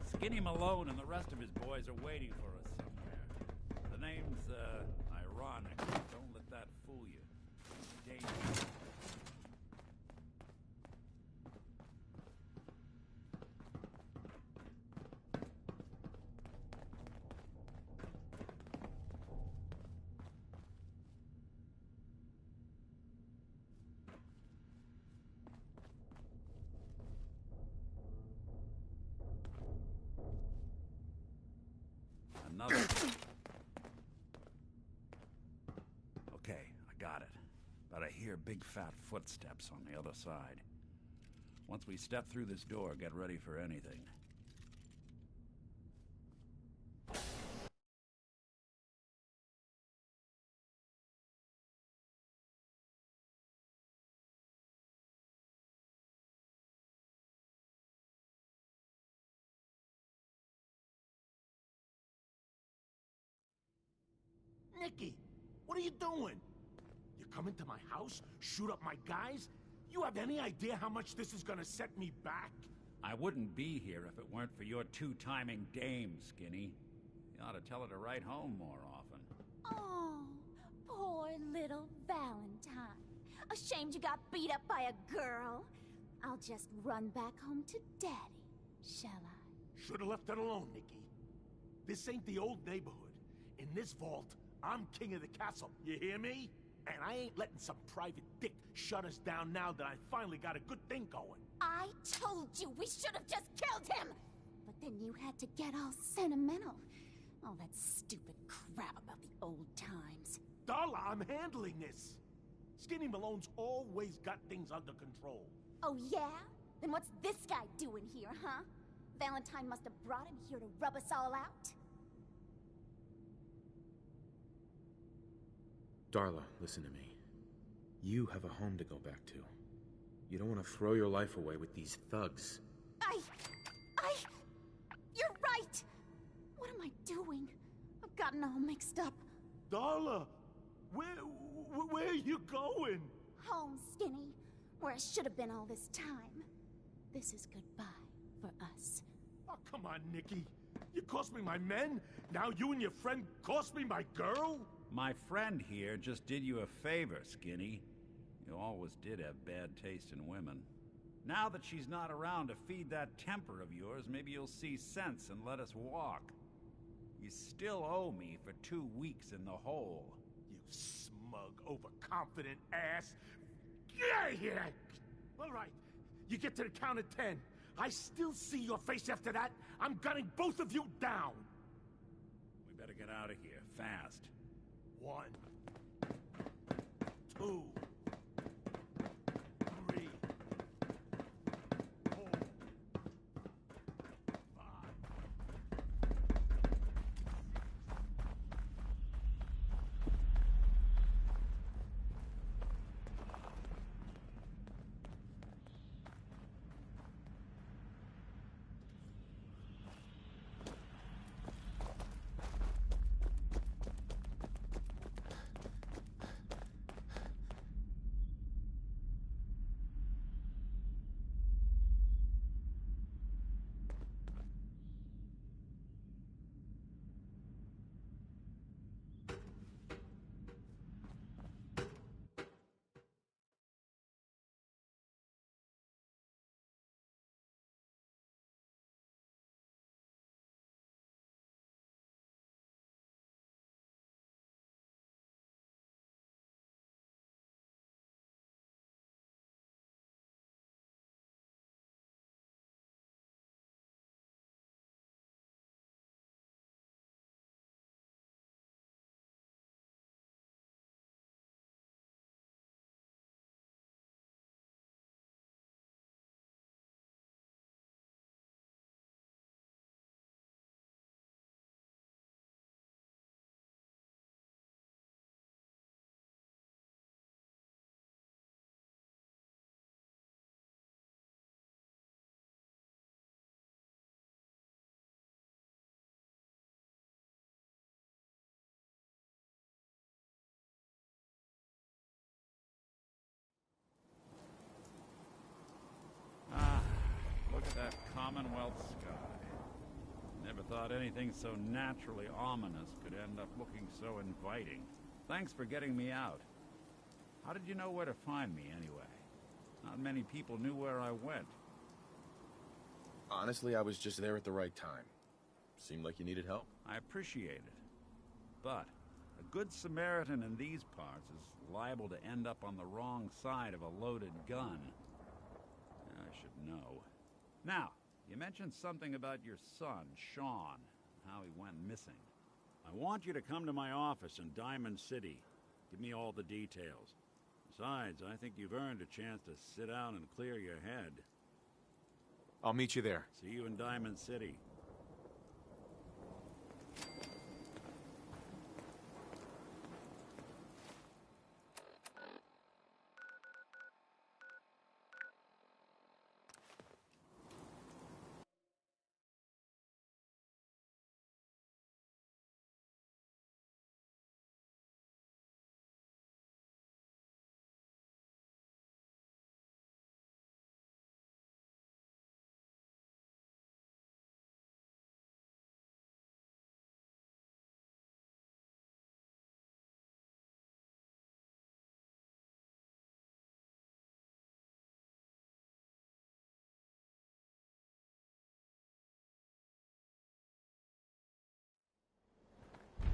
Skinny Malone and the rest of his boys are waiting for us somewhere. The name's, ironic. Don't let that fool you. Dangerous. Another. Okay, I got it. But I hear big fat footsteps on the other side. Once we step through this door, get ready for anything. Nicky, what are you doing? You come into my house, shoot up my guys? You have any idea how much this is gonna set me back? I wouldn't be here if it weren't for your two-timing dame, Skinny. You ought to tell her to write home more often. Oh, poor little Valentine. Ashamed you got beat up by a girl. I'll just run back home to Daddy, shall I? Should've left it alone, Nicky. This ain't the old neighborhood. In this vault, I'm king of the castle, you hear me? And I ain't letting some private dick shut us down now that I finally got a good thing going. I told you we should have just killed him! But then you had to get all sentimental. All that stupid crap about the old times. Darla, I'm handling this. Skinny Malone's always got things under control. Oh, yeah? Then what's this guy doing here, huh? Valentine must have brought him here to rub us all out? Darla, listen to me. You have a home to go back to. You don't want to throw your life away with these thugs. You're right! What am I doing? I've gotten all mixed up. Darla, where are you going? Home, Skinny, where I should have been all this time. This is goodbye for us. Oh, come on, Nikki. You cost me my men, now you and your friend cost me my girl? My friend here just did you a favor, Skinny. You always did have bad taste in women. Now that she's not around to feed that temper of yours, maybe you'll see sense and let us walk. You still owe me for 2 weeks in the hole. You smug, overconfident ass. Get out of here! All right, you get to the count of 10. I still see your face after that. I'm gunning both of you down. We better get out of here, fast. 1, 2, 3, 4, 5. Look at that Commonwealth sky. Never thought anything so naturally ominous could end up looking so inviting. Thanks for getting me out. How did you know where to find me, anyway? Not many people knew where I went. Honestly, I was just there at the right time. Seemed like you needed help. I appreciate it. But a good Samaritan in these parts is liable to end up on the wrong side of a loaded gun. I should know. Now, you mentioned something about your son, Sean, how he went missing. I want you to come to my office in Diamond City. Give me all the details. Besides, I think you've earned a chance to sit down and clear your head. I'll meet you there. See you in Diamond City.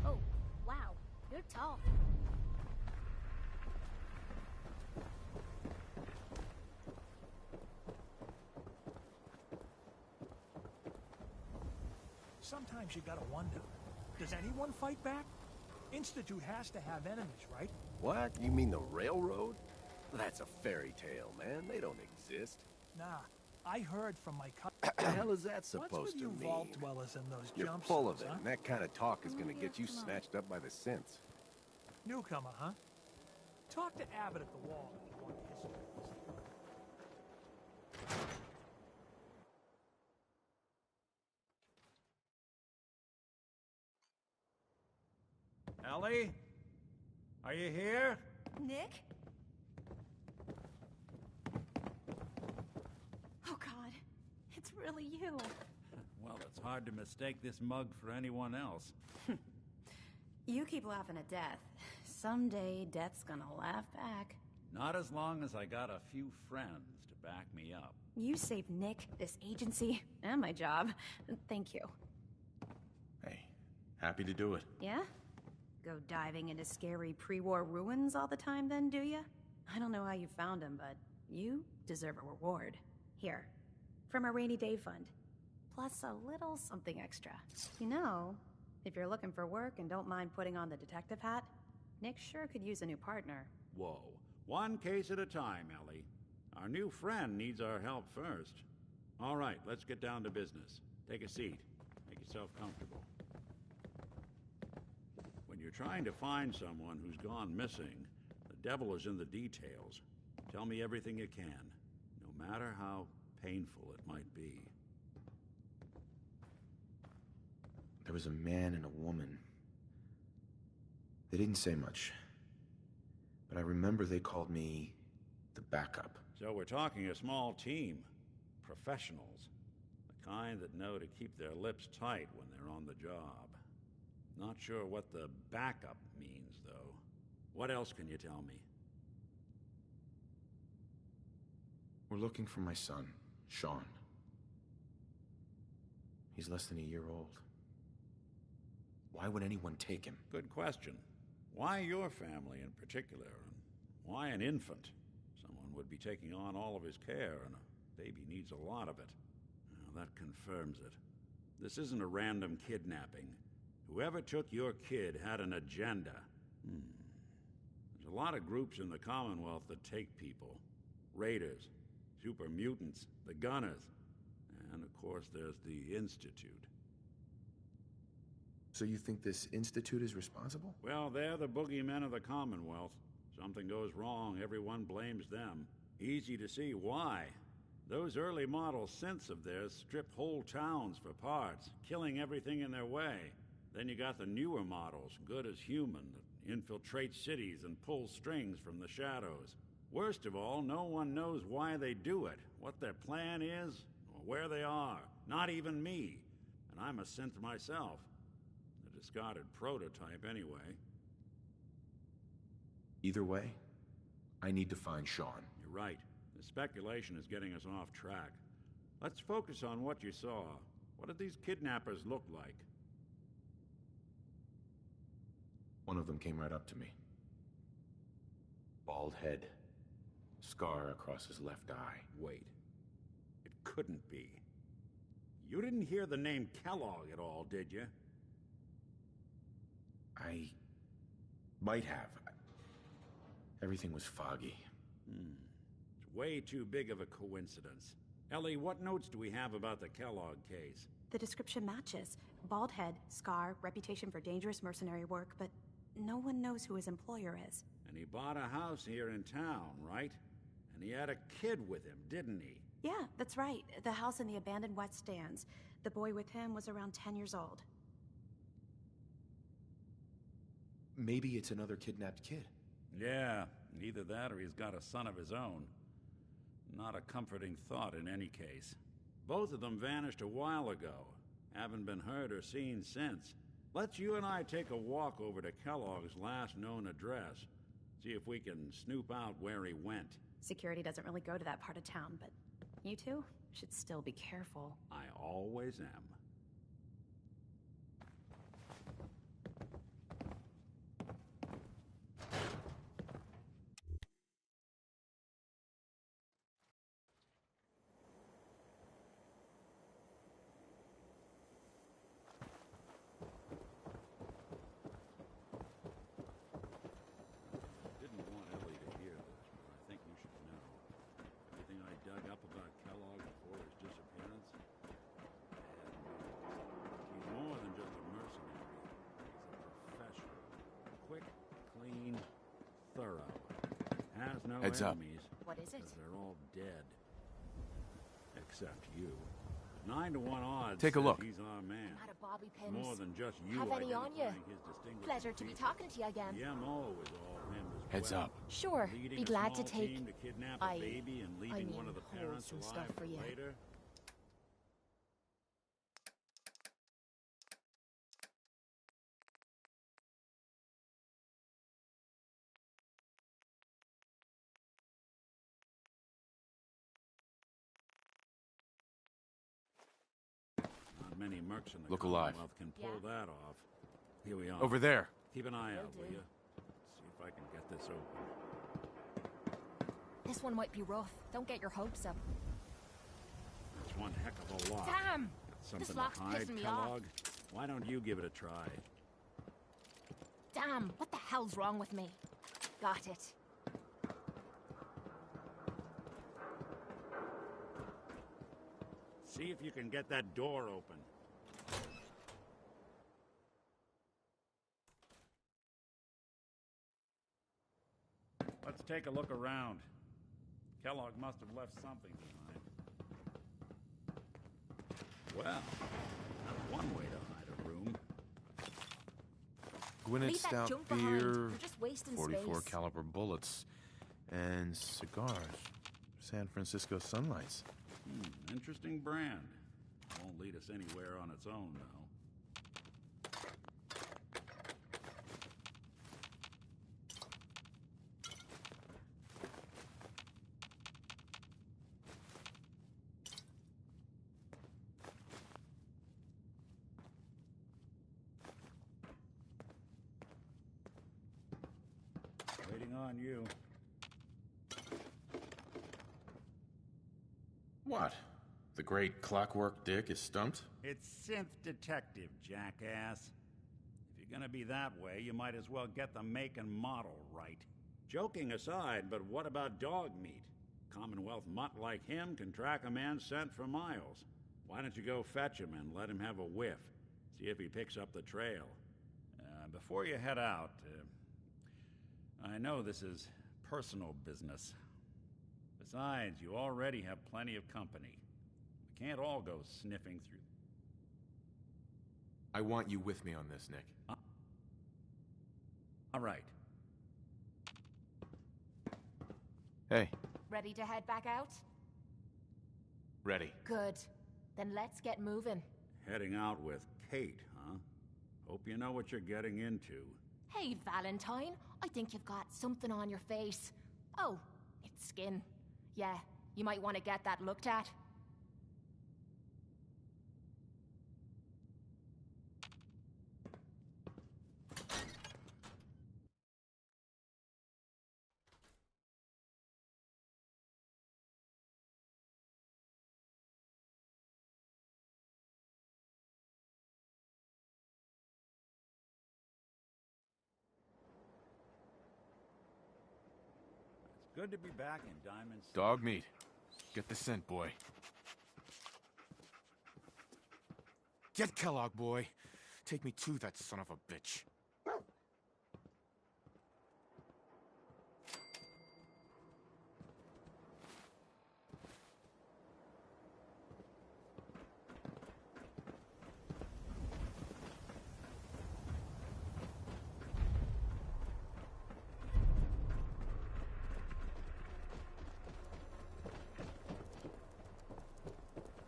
Oh, wow. You're tall. Sometimes you gotta wonder, Does anyone fight back? Institute has to have enemies, right? What? You mean the railroad? That's a fairy tale, man. They don't exist. Nah, I heard from my What the hell is that supposed What's with to you mean? vault dwellers in those You're jump full of suits, it, huh? and that kind of talk is gonna get you snatched up by the synths. Newcomer, huh? Talk to Abbott at the wall if you want history. Ellie? Are you here? Nick? Oh, God. It's really you. Well, it's hard to mistake this mug for anyone else. You keep laughing at death. Someday, death's gonna laugh back. Not as long as I got a few friends to back me up. You saved Nick, this agency, and my job. Thank you. Hey, happy to do it. Yeah? Go diving into scary pre-war ruins all the time then, do ya? I don't know how you found them, but you deserve a reward. Here, from our rainy day fund. Plus a little something extra. You know, if you're looking for work and don't mind putting on the detective hat, Nick sure could use a new partner. Whoa. One case at a time, Ellie. Our new friend needs our help first. All right, let's get down to business. Take a seat. Make yourself comfortable. When you're trying to find someone who's gone missing, the devil is in the details. Tell me everything you can, no matter how painful it might be. There was a man and a woman. They didn't say much, but I remember they called me the backup. So we're talking a small team. Professionals. The kind that know to keep their lips tight when they're on the job. Not sure what the backup means, though. What else can you tell me? We're looking for my son, Sean. He's less than a year old. Why would anyone take him? Good question. Why your family in particular? And why an infant? Someone would be taking on all of his care, and a baby needs a lot of it. Now, that confirms it. This isn't a random kidnapping. Whoever took your kid had an agenda. There's a lot of groups in the Commonwealth that take people. Raiders, super mutants, the Gunners, and of course there's the Institute. So you think this Institute is responsible? Well, they're the boogeymen of the Commonwealth. Something goes wrong, everyone blames them. Easy to see why. Those early model synths of theirs strip whole towns for parts, killing everything in their way. Then you got the newer models, good as human, that infiltrate cities and pull strings from the shadows. Worst of all, no one knows why they do it, what their plan is, or where they are. Not even me. And I'm a synth myself. A discarded prototype, anyway. Either way, I need to find Sean. You're right. The speculation is getting us off track. Let's focus on what you saw. What did these kidnappers look like? One of them came right up to me. Bald head. Scar across his left eye. Wait. It couldn't be. You didn't hear the name Kellogg at all, did you? I might have. Everything was foggy. It's way too big of a coincidence. Ellie, what notes do we have about the Kellogg case? The description matches. Bald head, scar, reputation for dangerous mercenary work, but no one knows who his employer is. And he bought a house here in town, right? And he had a kid with him, didn't he? Yeah, that's right. The house in the abandoned West Stands. The boy with him was around 10 years old. Maybe it's another kidnapped kid. Yeah, either that or he's got a son of his own. Not a comforting thought in any case. Both of them vanished a while ago. Haven't been heard or seen since. Let's you and I take a walk over to Kellogg's last known address. See if we can snoop out where he went. Security doesn't really go to that part of town, but you two should still be careful. I always am. thorough. Has no Heads up. enemies. What is it? 'Cause they're all dead. Except you. 9 to 1 odds. Take a says look. He's our man. Not a bobby pins. More than just you Have any on you? identifying his distinguishing Pleasure to be features. talking to you again. The MO is all him as Heads well. up. Sure, Leading be a glad to small take. team to kidnap a baby and leaving one of the hold parents some alive stuff for you. later. Not many mercs in the Look alive. Commonwealth can pull that off. Here we are. Over there. Keep an eye out, will you? See if I can get this open. This one might be rough. Don't get your hopes up. That's one heck of a lock. Damn! Got something This lock's to hide, pissing me off. Kellogg? Why don't you give it a try? Damn, what the hell's wrong with me? Got it. See if you can get that door open. Let's take a look around. Kellogg must have left something behind. Well, that's one way to hide a room. Gwinnett Leave that stout junk behind. beer, You're just wasting 44 space. caliber bullets, and cigars. San Francisco Sunlights. Interesting brand. Won't lead us anywhere on its own, though. Waiting on you. What? The great Clockwork Dick is stumped? It's synth detective, jackass. If you're gonna be that way, you might as well get the make and model right. Joking aside, but what about dog meat? Commonwealth mutt like him can track a man's scent for miles. Why don't you go fetch him and let him have a whiff? See if he picks up the trail. Before you head out, I know this is personal business. Besides, you already have plenty of company. We can't all go sniffing through. I want you with me on this, Nick. All right. Hey, Ready to head back out? ready. Good. Then let's get moving. Heading out with Kate, huh? Hope you know what you're getting into. Hey, Valentine. I think you've got something on your face. Oh, it's skin. Yeah, you might want to get that looked at. Good to be back in Diamond City. Dog meat. Get the scent, boy. Get Kellogg, boy. Take me to that son of a bitch.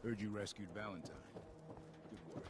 Heard you rescued Valentine. Good work.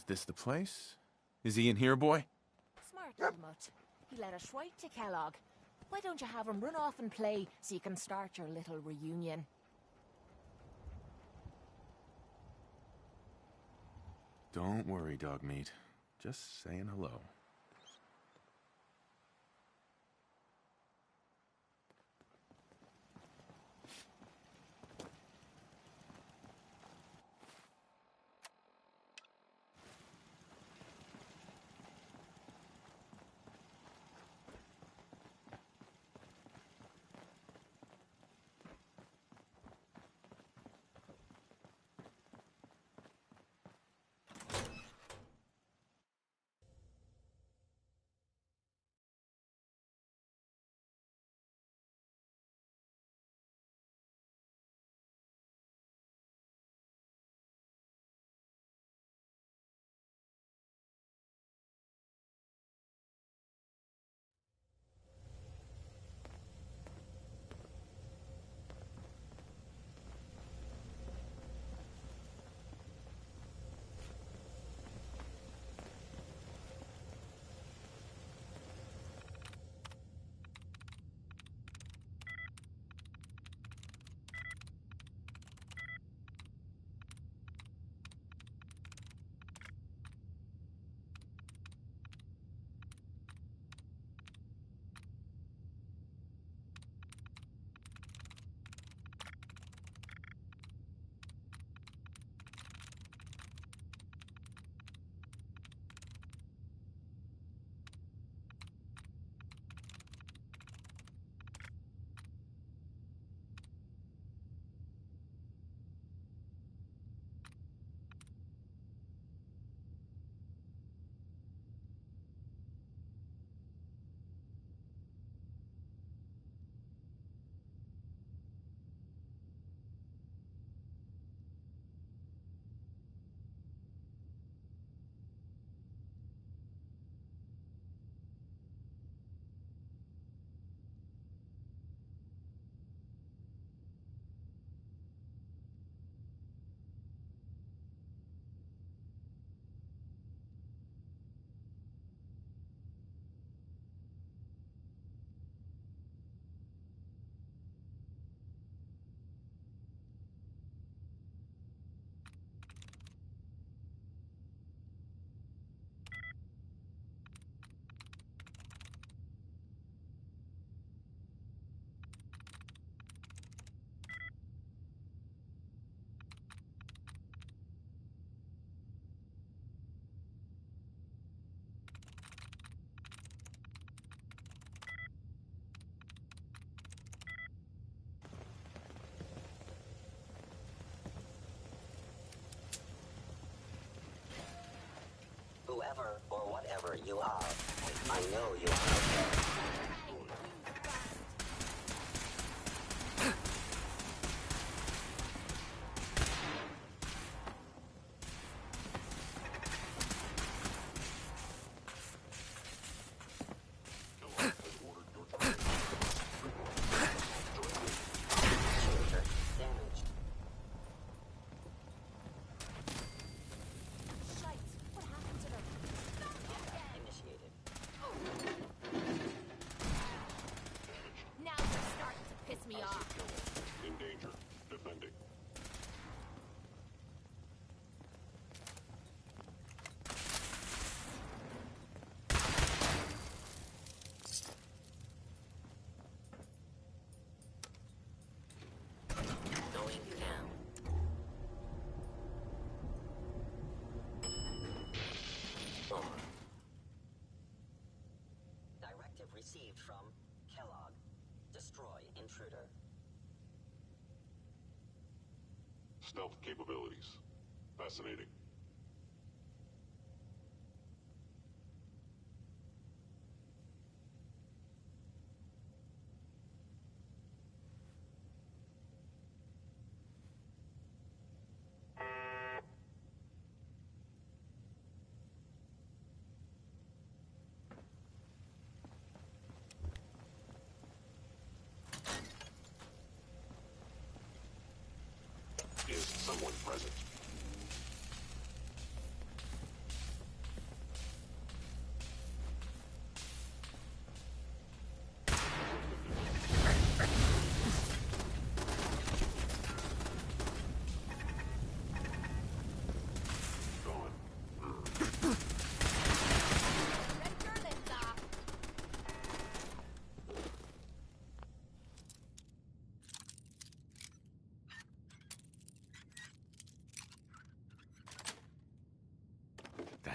Is this the place? Is he in here, boy? Smart little mutt. He led us right to Kellogg. Why don't you have him run off and play so you can start your little reunion? Don't worry, dog meat. Just saying hello. Whoever or whatever you are, I know you are okay. Received from Kellogg. Destroy intruder. Stealth capabilities. Fascinating. Is someone present?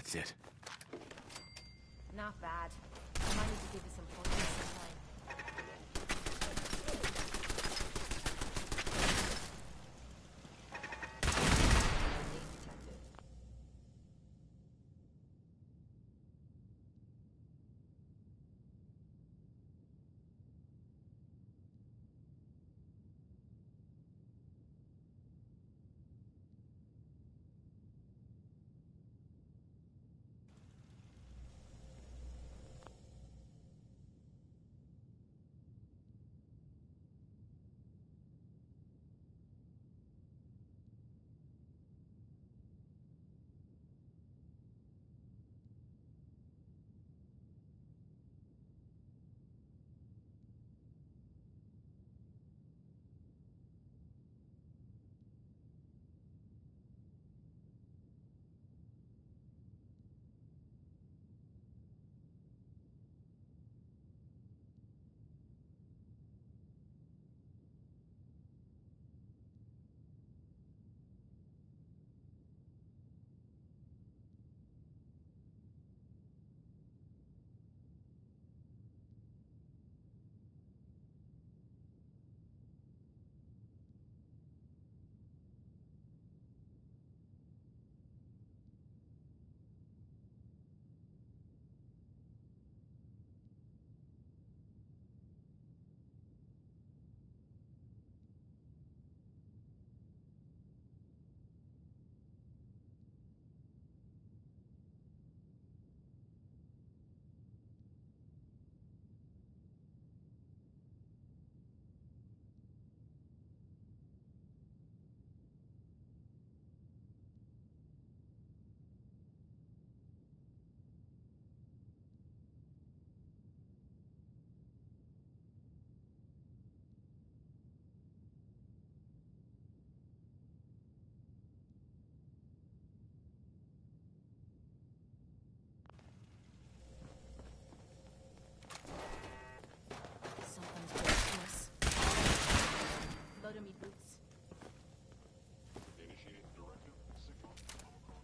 That's it. Not bad. I might need to give you some pointers sometime.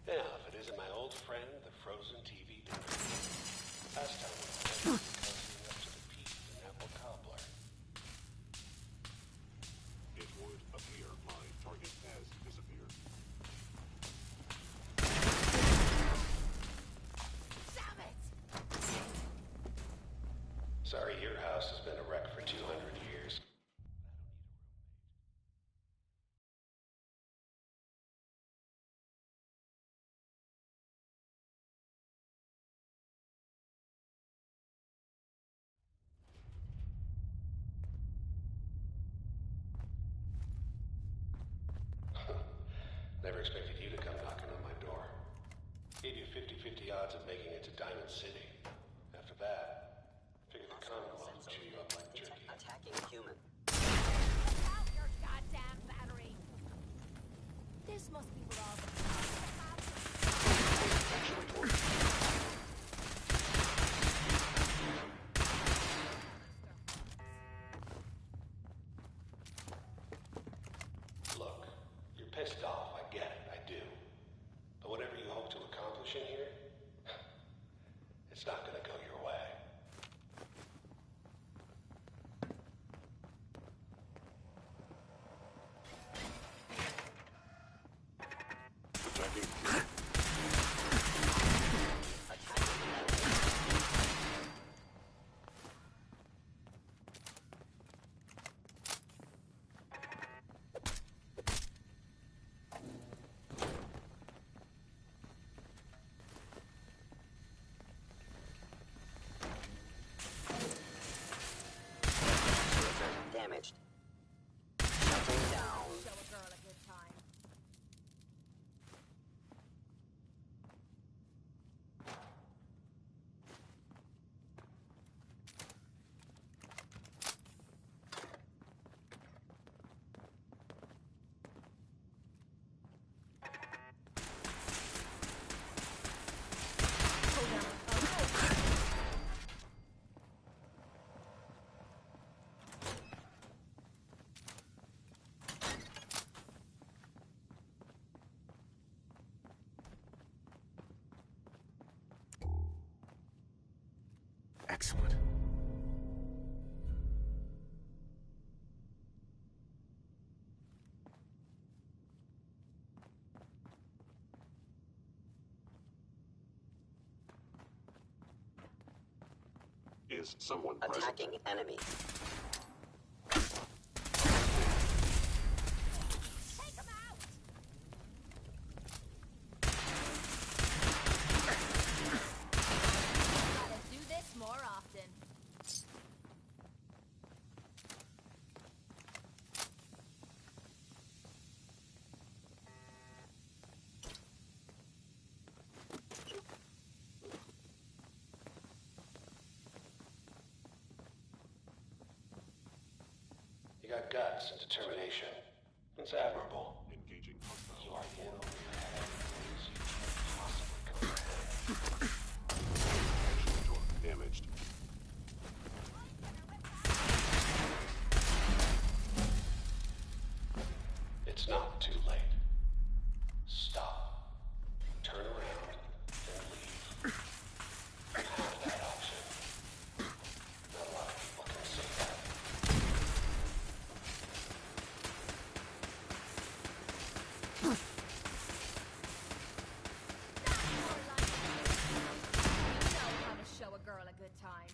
Yeah, if it isn't my old friend, the frozen TV dinner. Last time we went, cozying up to the peas and apple cobbler. It would appear my target has disappeared. Damn it! Sorry, your house has been a wreck for 200 years. Never expected you to come knocking on my door. Gave you 50-50 odds of making it to Diamond City. After that, figured the Commonwealth would chew you up like jerky. Attacking human. Get out your goddamn battery! This must be where all the... Look, you're pissed off, I get it, I do. But whatever you hope to accomplish in here, it's not gonna go your way. is someone Attacking enemy. Gotta do this more often. You got guts and determination. It's admirable. Engaging hostile. You are in over your head in ways you can't possibly comprehend. Action torque damaged. It's not too late. Stop. Turn around and leave. You have that option. Not a lot of people can say that. You know how to show a girl a good time.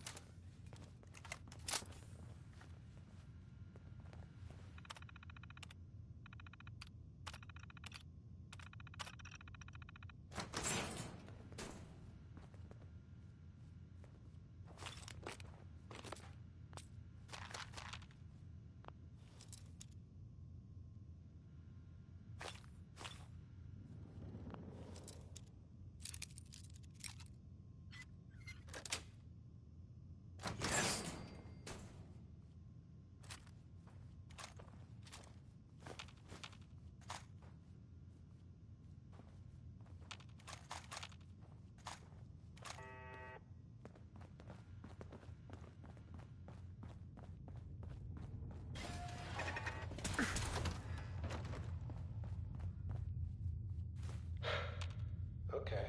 Okay,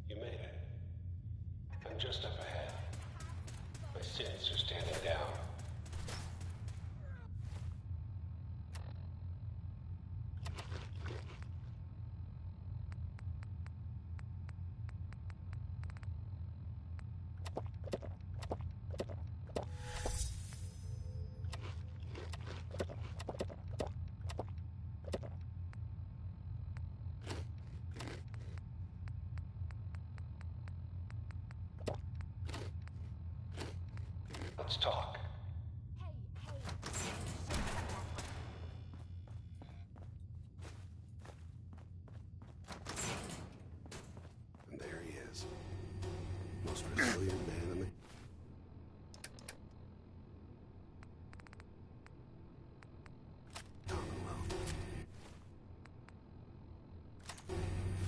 you made it. I'm just up ahead. My sins are standing down. Let's talk. And there he is. Most resilient man in the... Commonwealth.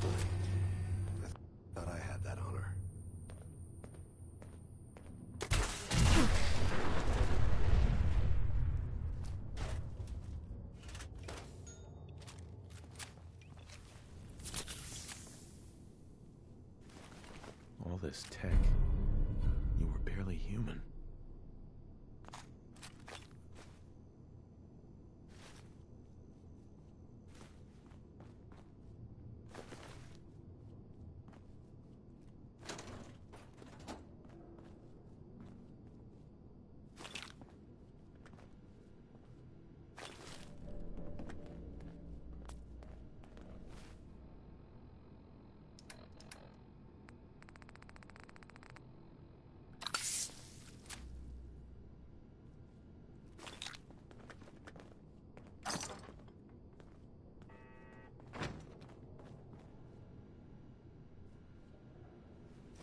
Fine. I thought I had that honor. All this tech. You were barely human.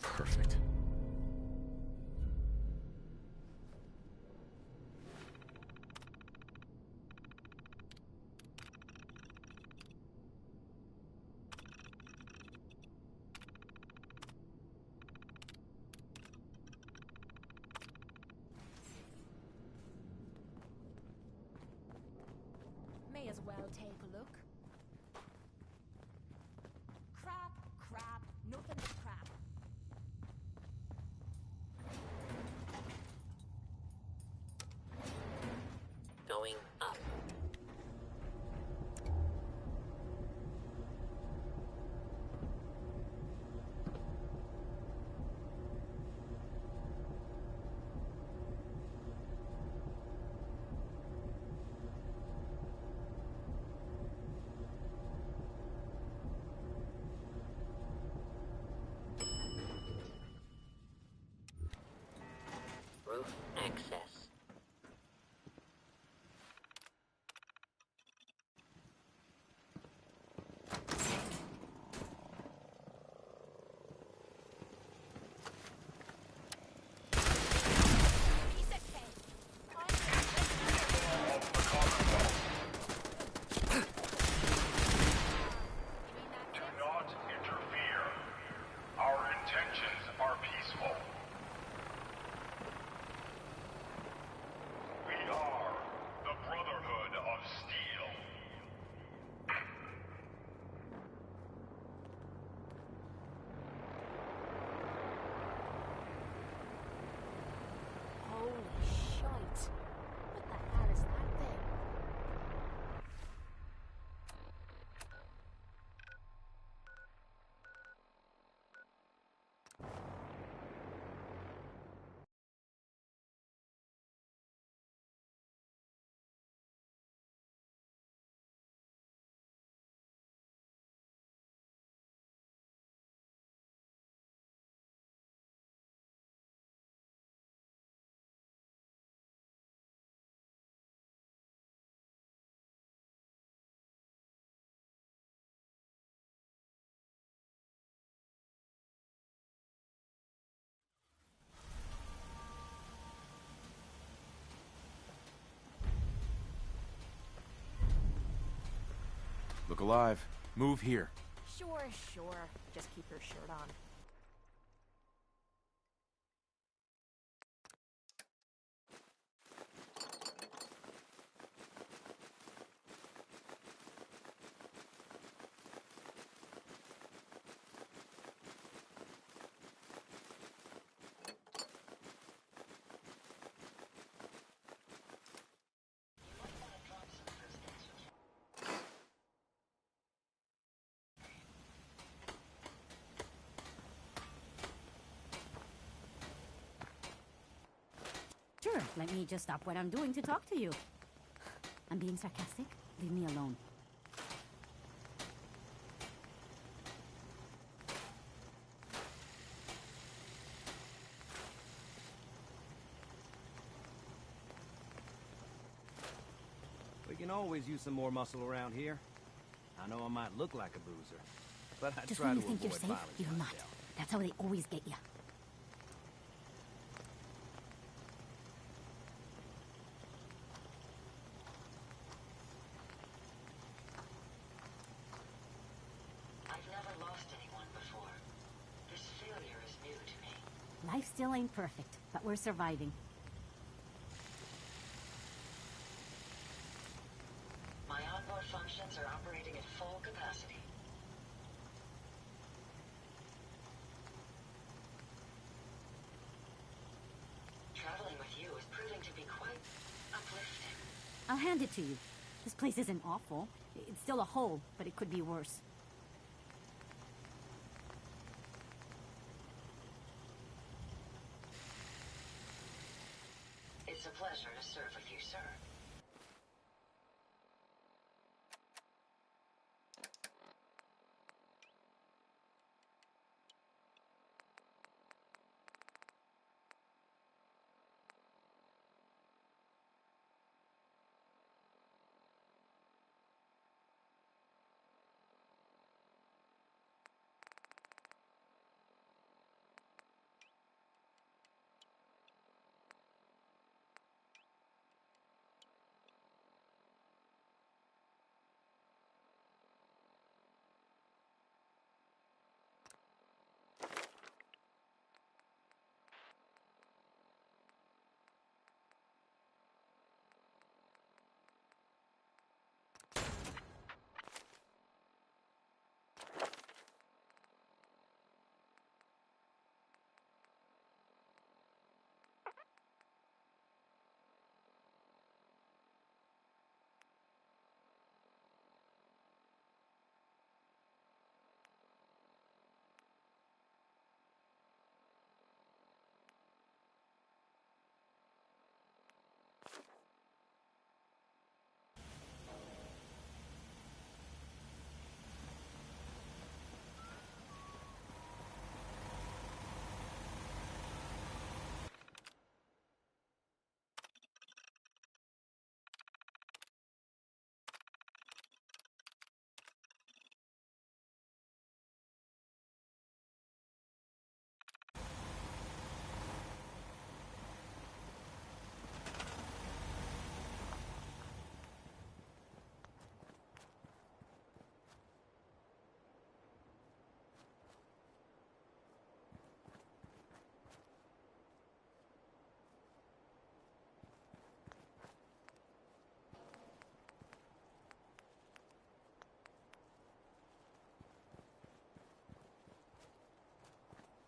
Perfect. May as well take a look. Crap, crap, nothing but crap. Going up. access. Look alive. Move here. Sure, sure. Just keep your shirt on. Sure, let me just stop what I'm doing to talk to you. I'm being sarcastic. Leave me alone. We can always use some more muscle around here. I know I might look like a bruiser, but I Just try when to you think avoid you're safe, violence you're not. myself. That's how they always get you. I've never lost anyone before. This failure is new to me. Life still ain't perfect, but we're surviving. My onboard functions are operating at full capacity. Traveling with you is proving to be quite uplifting. I'll hand it to you. This place isn't awful. It's still a hole, but it could be worse. It's a pleasure to serve with you, sir.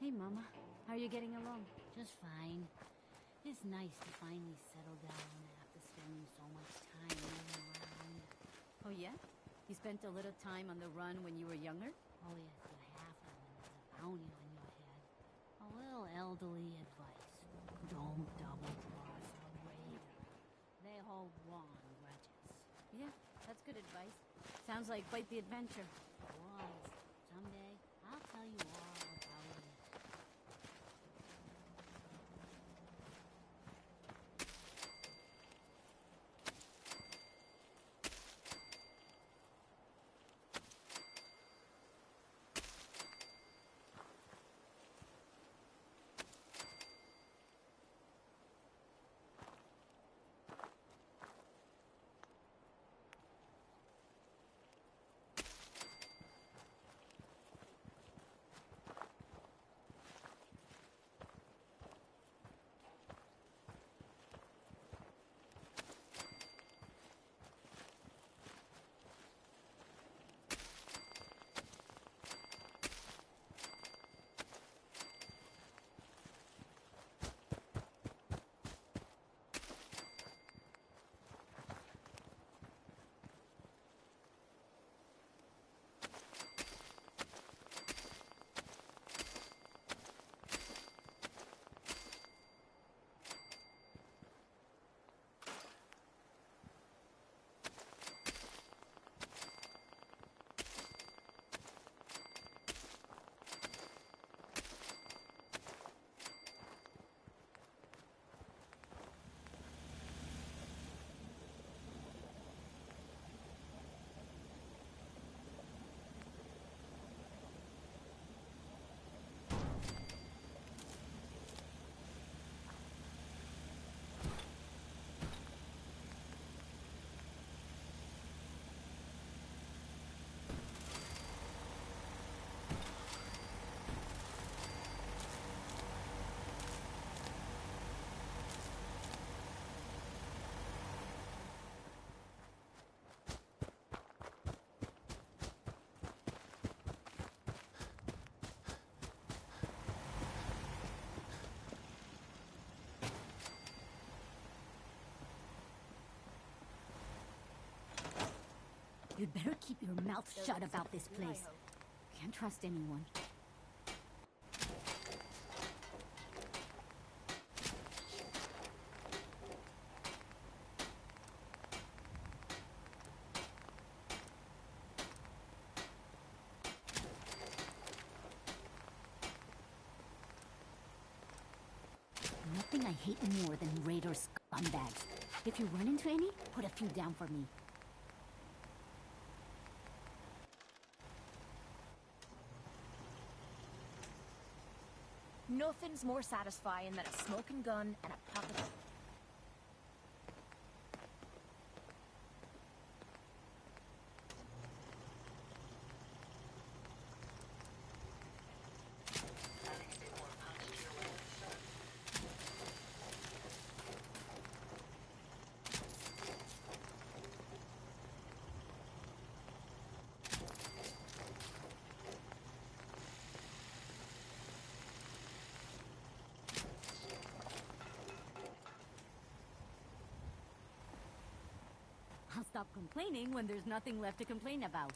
Hey, Mama. How are you getting along? Just fine. It's nice to finally settle down after spending so much time running around. Oh, yeah? You spent a little time on the run when you were younger? Oh, yes, you have to when there's a bounty on your head. A little elderly advice. Don't double-cross a raider. They hold long grudges. Yeah, that's good advice. Sounds like quite the adventure. It was. Someday, I'll tell you all about it. You'd better keep your mouth shut about this place. Can't trust anyone. Nothing I hate more than raider scumbags. If you run into any, put a few down for me. Nothing's more satisfying than a smoking gun and a pocket of... I'll stop complaining when there's nothing left to complain about.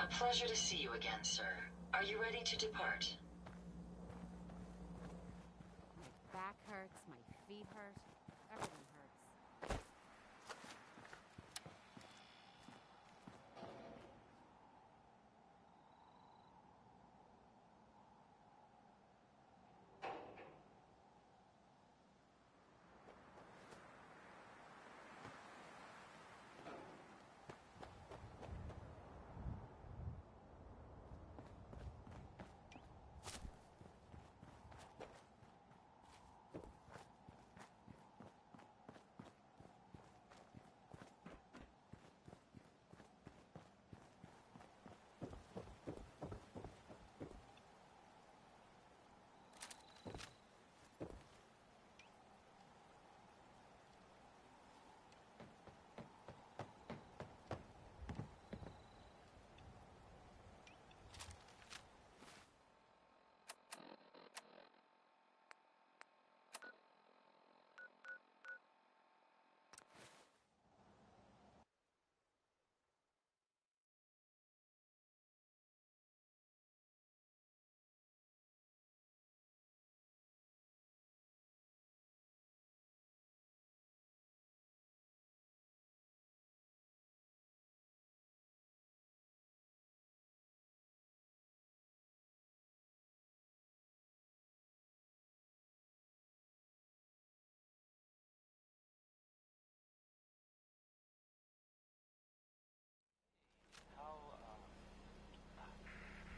A pleasure to see you again, sir. Are you ready to depart? My back hurts, my feet hurt, everything hurts.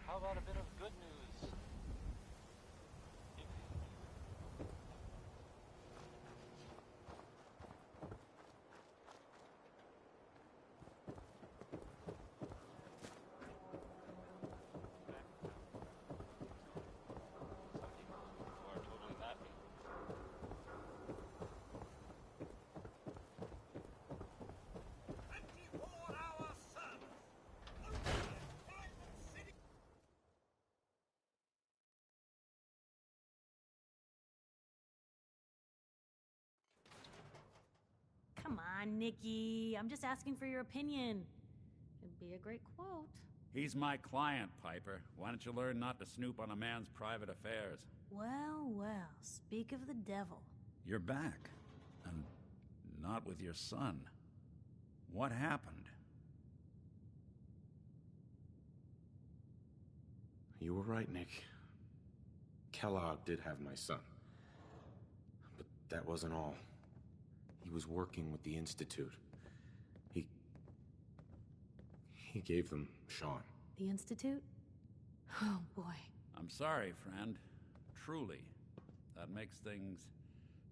How about a bit of good news? Come on, Nikki. I'm just asking for your opinion. It'd be a great quote. He's my client, Piper. Why don't you learn not to snoop on a man's private affairs? Well, well, speak of the devil. You're back. And not with your son. What happened? You were right, Nick. Kellogg did have my son. But that wasn't all. He was working with the Institute. He gave them Sean. The Institute? Oh, boy. I'm sorry, friend. Truly. That makes things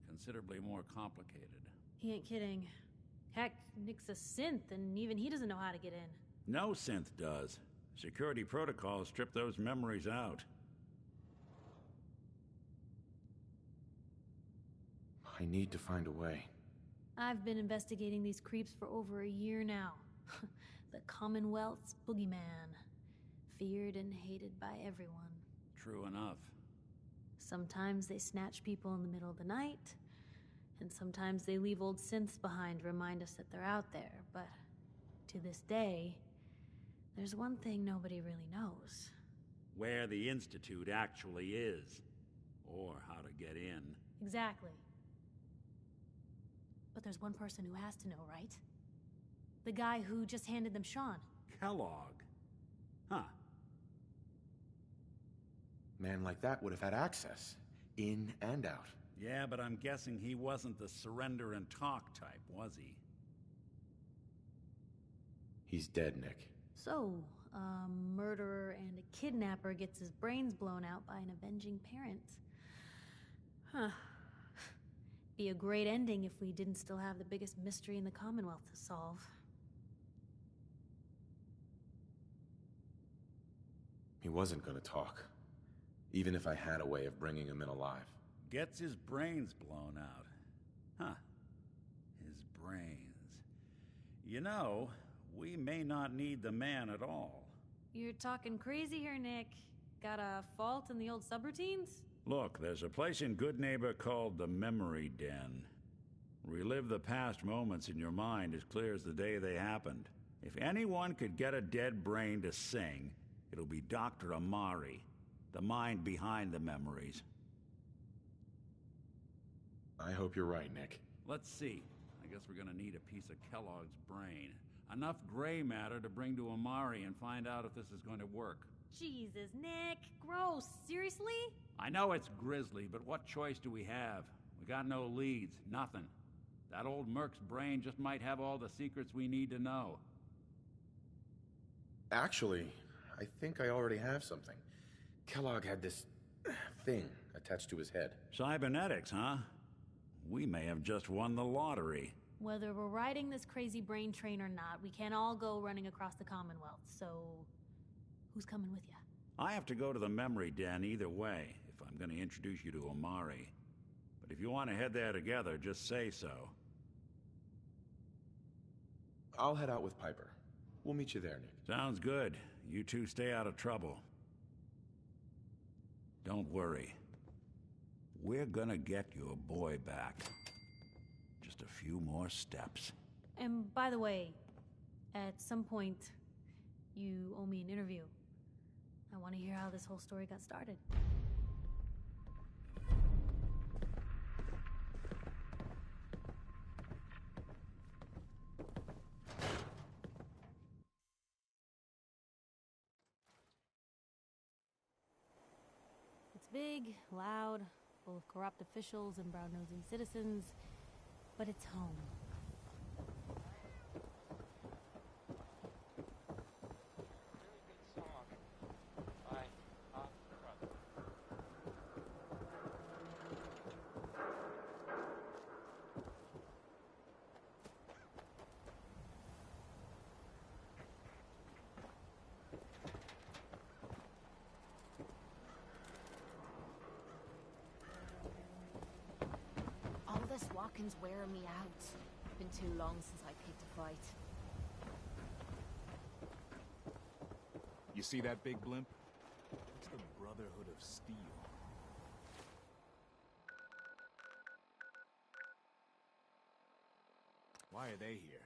considerably more complicated. He ain't kidding. Heck, Nick's a synth, and even he doesn't know how to get in. No synth does. Security protocols strip those memories out. I need to find a way. I've been investigating these creeps for over a year now. The Commonwealth's boogeyman. Feared and hated by everyone. True enough. Sometimes they snatch people in the middle of the night, and sometimes they leave old synths behind to remind us that they're out there, but to this day, there's one thing nobody really knows. Where the Institute actually is. Or how to get in. Exactly. But there's one person who has to know, right? The guy who just handed them Sean. Kellogg. Huh. Man like that would have had access. In and out. Yeah, but I'm guessing he wasn't the surrender and talk type, was he? He's dead, Nick. So, a murderer and a kidnapper gets his brains blown out by an avenging parent. Huh. Be a great ending if we didn't still have the biggest mystery in the Commonwealth to solve. He wasn't gonna talk. Even if I had a way of bringing him in alive. Gets his brains blown out. Huh. His brains. You know, we may not need the man at all. You're talking crazy here, Nick. Got a fault in the old subroutines? Look, there's a place in Good Neighbor called the Memory Den. Relive the past moments in your mind as clear as the day they happened. If anyone could get a dead brain to sing, it'll be Dr. Amari, the mind behind the memories. I hope you're right, Nick. Let's see. I guess we're gonna need a piece of Kellogg's brain. Enough gray matter to bring to Amari and find out if this is going to work. Jesus, Nick. Gross. Seriously? I know it's grisly, but what choice do we have? We got no leads, nothing. That old Merc's brain just might have all the secrets we need to know. Actually, I think I already have something. Kellogg had this thing attached to his head. Cybernetics, huh? We may have just won the lottery. Whether we're riding this crazy brain train or not, we can't all go running across the Commonwealth, so who's coming with you? I have to go to the memory den either way, if I'm going to introduce you to Omari. But if you want to head there together, just say so. I'll head out with Piper. We'll meet you there, Nick. Sounds good. You two stay out of trouble. Don't worry. We're gonna get your boy back. Just a few more steps. And by the way, at some point, you owe me an interview. I want to hear how this whole story got started. It's big, loud, full of corrupt officials and brown-nosing citizens, but it's home. All this walking's wearing me out. Been too long since I picked a fight. You see that big blimp? It's the Brotherhood of Steel. Why are they here?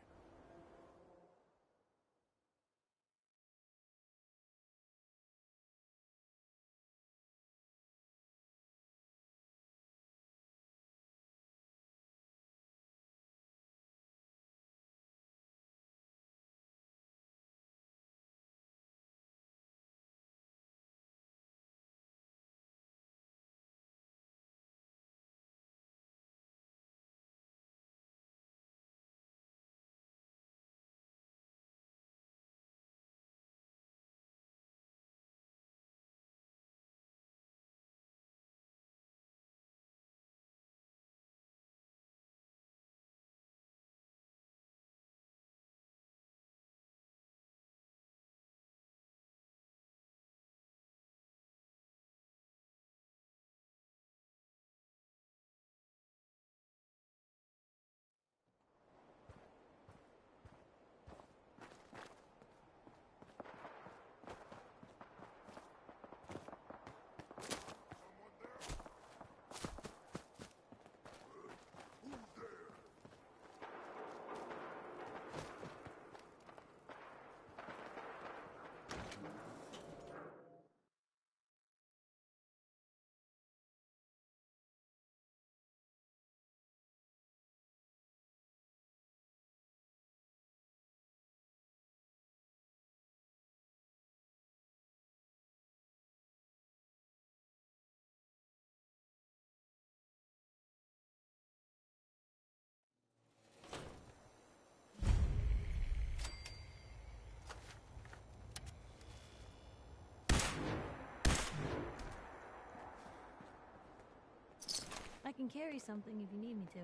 I can carry something if you need me to.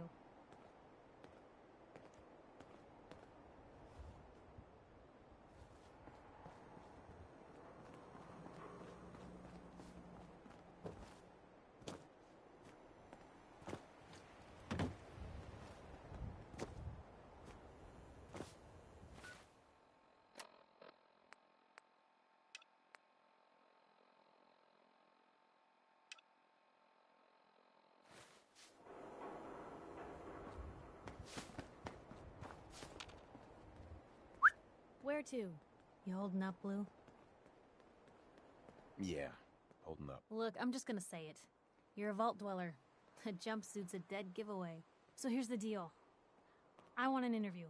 where to? You holding up, Blue? Yeah, holding up. Look, I'm just gonna say it. You're a vault dweller. A jumpsuit's a dead giveaway. So here's the deal. I want an interview.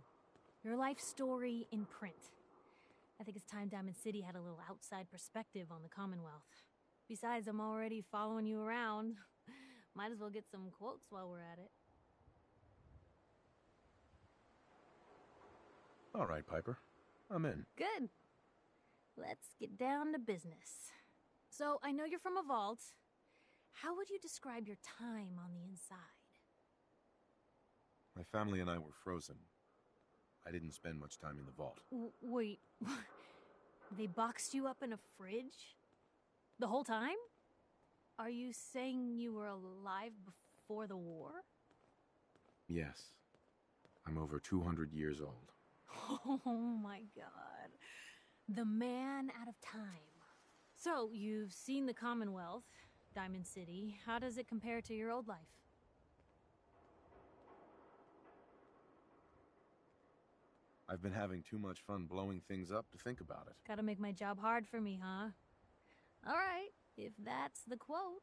Your life story in print. I think it's time Diamond City had a little outside perspective on the Commonwealth. Besides, I'm already following you around. Might as well get some quotes while we're at it. All right, Piper. I'm in. Good. Let's get down to business. So, I know you're from a vault. How would you describe your time on the inside? My family and I were frozen. I didn't spend much time in the vault. Wait, they boxed you up in a fridge? The whole time? Are you saying you were alive before the war? Yes. I'm over 200 years old. Oh my god. The man out of time. So, you've seen the Commonwealth, Diamond City. How does it compare to your old life? I've been having too much fun blowing things up to think about it. Gotta make my job hard for me, huh? Alright, if that's the quote,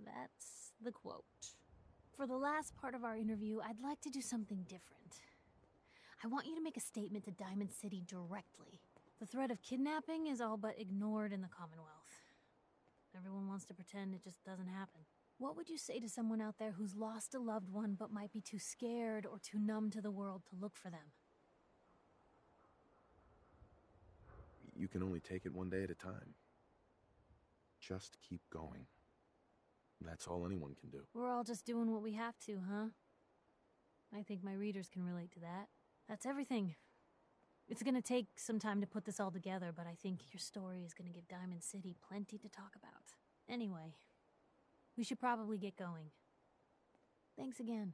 that's the quote. For the last part of our interview, I'd like to do something different. I want you to make a statement to Diamond City directly. The threat of kidnapping is all but ignored in the Commonwealth. Everyone wants to pretend it just doesn't happen. What would you say to someone out there who's lost a loved one but might be too scared or too numb to the world to look for them? You can only take it one day at a time. Just keep going. That's all anyone can do. We're all just doing what we have to, huh? I think my readers can relate to that. That's everything. It's gonna take some time to put this all together, but I think your story is gonna give Diamond City plenty to talk about. Anyway, we should probably get going. Thanks again.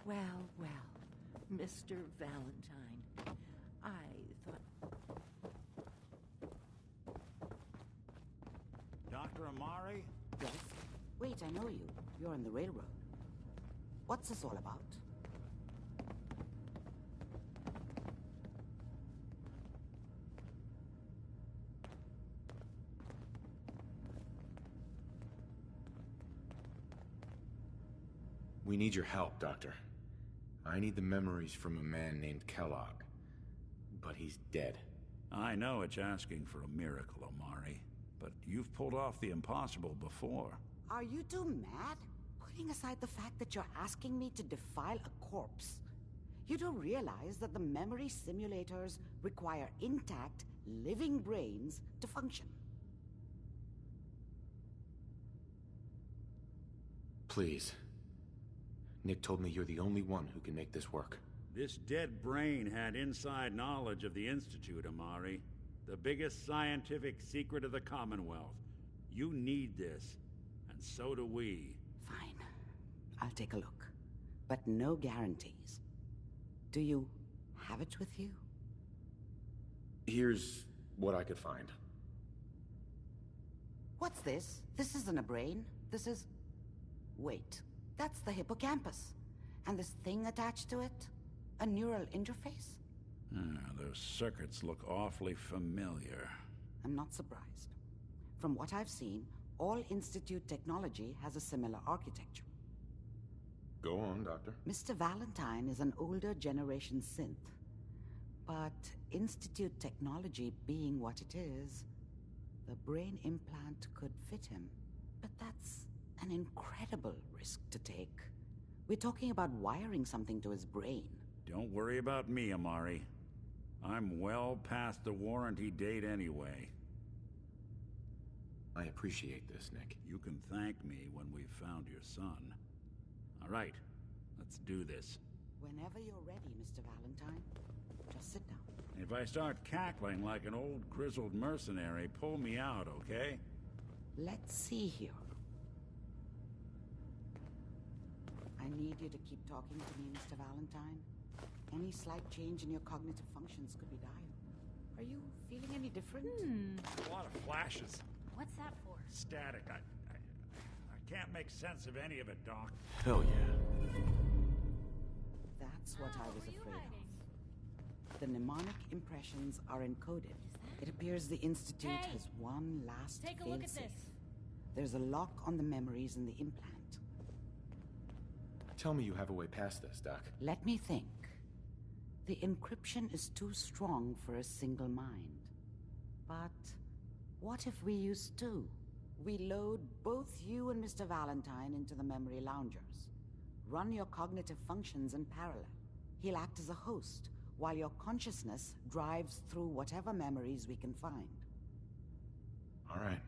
Well, well, Mr. Valentine, I thought... Dr. Amari? Yes? Wait, I know you. You're on the railroad. What's this all about? We need your help, Doctor. I need the memories from a man named Kellogg. But he's dead. I know it's asking for a miracle, Amari. But you've pulled off the impossible before. Are you two mad? Putting aside the fact that you're asking me to defile a corpse, you do realize that the memory simulators require intact, living brains to function. Please. Nick told me you're the only one who can make this work. This dead brain had inside knowledge of the Institute, Amari. The biggest scientific secret of the Commonwealth. You need this, and so do we. Fine. I'll take a look. But no guarantees. Do you have it with you? Here's what I could find. What's this? This isn't a brain. This is... Wait. That's the hippocampus. And this thing attached to it? A neural interface? Those circuits look awfully familiar. I'm not surprised. From what I've seen, all Institute technology has a similar architecture. Go on, Doctor. Mr. Valentine is an older generation synth. But Institute technology being what it is, the brain implant could fit him. But that's an incredible risk to take. We're talking about wiring something to his brain. Don't worry about me, Amari. I'm well past the warranty date anyway. I appreciate this, Nick. You can thank me when we've found your son. All right, let's do this. Whenever you're ready, Mr. Valentine. Just sit down. If I start cackling like an old grizzled mercenary, pull me out, okay? Let's see here. I need you to keep talking to me, Mr. Valentine. Any slight change in your cognitive functions could be dire. Are you feeling any different? A lot of flashes. What's that for? Static. I can't make sense of any of it, Doc. Hell yeah. That's what I was afraid of. The mnemonic impressions are encoded. It appears the Institute has one last Take a look at failsafe. this. There's a lock on the memories in the implant. Tell me you have a way past this, Doc. Let me think. The encryption is too strong for a single mind. But what if we use two? We load both you and Mr. Valentine into the memory loungers. Run your cognitive functions in parallel. He'll act as a host, while your consciousness drives through whatever memories we can find. All right.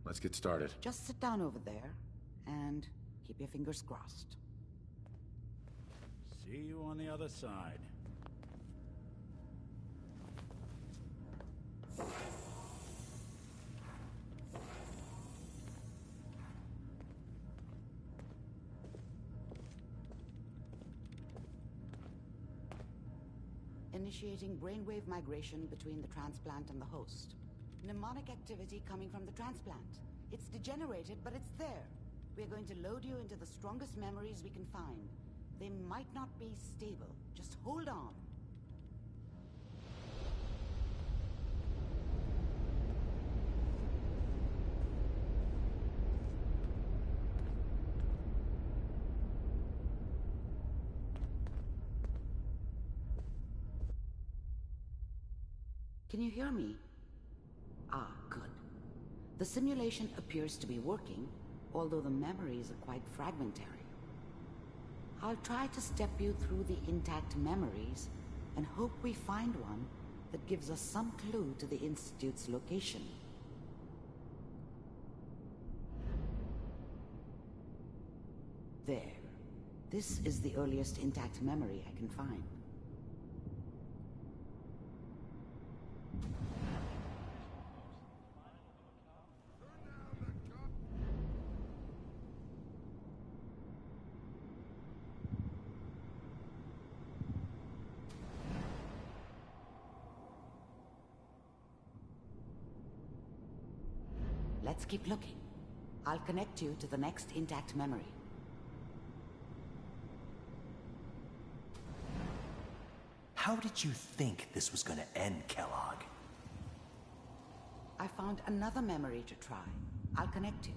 Let's get started. Just sit down over there, and keep your fingers crossed. See you on the other side. Initiating brainwave migration between the transplant and the host. Mnemonic activity coming from the transplant. It's degenerated, but it's there. We're going to load you into the strongest memories we can find. They might not be stable. Just hold on. Can you hear me? Ah, good. The simulation appears to be working, although the memories are quite fragmentary. I'll try to step you through the intact memories and hope we find one that gives us some clue to the Institute's location. There. This is the earliest intact memory I can find. Let's keep looking. I'll connect you to the next intact memory. How did you think this was gonna end, Kellogg? I found another memory to try. I'll connect you.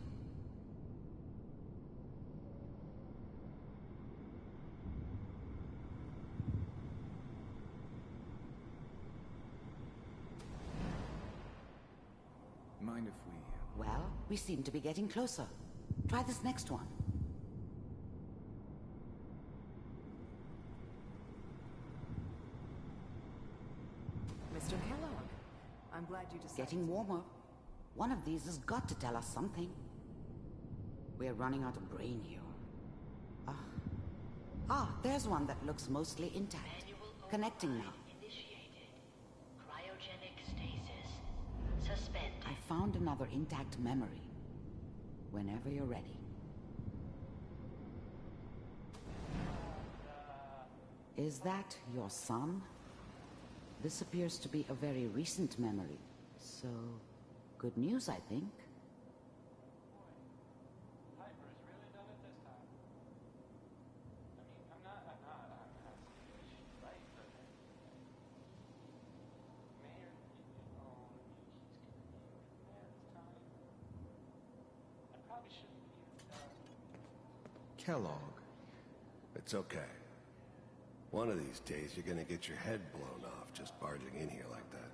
Mind if we... Well, we seem to be getting closer. Try this next one. Mr. Kellogg, I'm glad you decided. Getting warmer. One of these has got to tell us something. We're running out of brain here. There's one that looks mostly intact. Connecting now. Initiated. Cryogenic stasis. Suspended. I found another intact memory. Whenever you're ready. Is that your son? This appears to be a very recent memory. So, good news, I think. Kellogg. It's okay. One of these days, you're gonna get your head blown off just barging in here like that.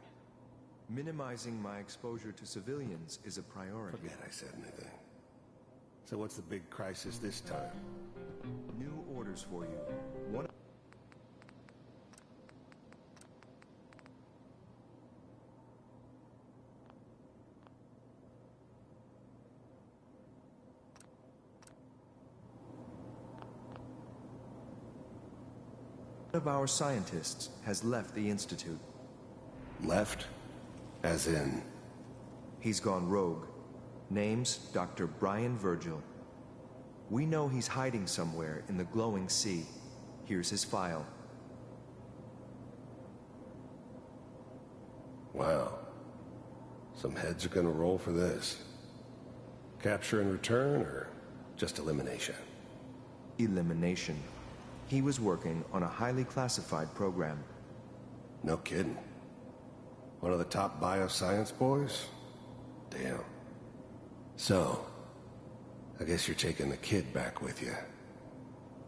Minimizing my exposure to civilians is a priority. Forget I said anything. So what's the big crisis this time? New orders for you. One... of our scientists has left the Institute. Left? As in? He's gone rogue. Name's Dr. Brian Virgil. We know he's hiding somewhere in the glowing sea. Here's his file. Wow. Some heads are gonna roll for this. Capture and return, or just elimination? Elimination. He was working on a highly classified program. No kidding. One of the top bioscience boys? Damn. So, I guess you're taking the kid back with you.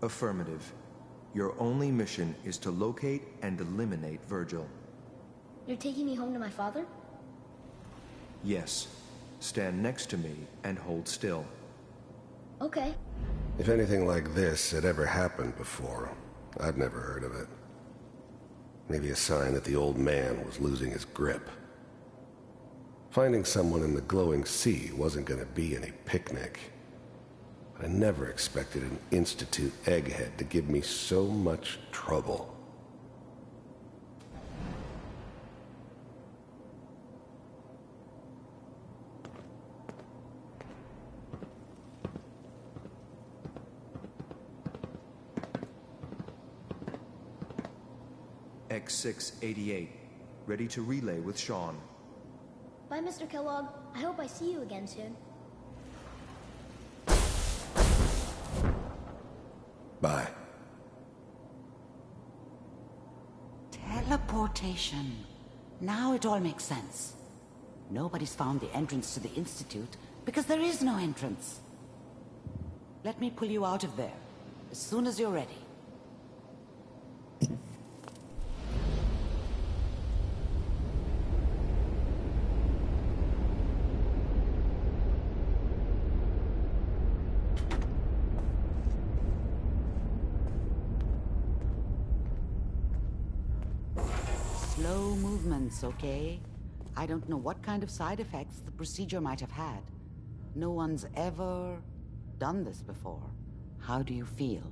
Affirmative. Your only mission is to locate and eliminate Virgil. You're taking me home to my father? Yes. Stand next to me and hold still. Okay. If anything like this had ever happened before, I'd never heard of it. Maybe a sign that the old man was losing his grip. Finding someone in the glowing sea wasn't gonna be any picnic. But I never expected an Institute egghead to give me so much trouble. X688, ready to relay with Sean. Bye, Mr. Kellogg. I hope I see you again soon. Bye. Teleportation. Now it all makes sense. Nobody's found the entrance to the Institute because there is no entrance. Let me pull you out of there as soon as you're ready. Slow movements, okay? I don't know what kind of side effects the procedure might have had. No one's ever done this before. How do you feel?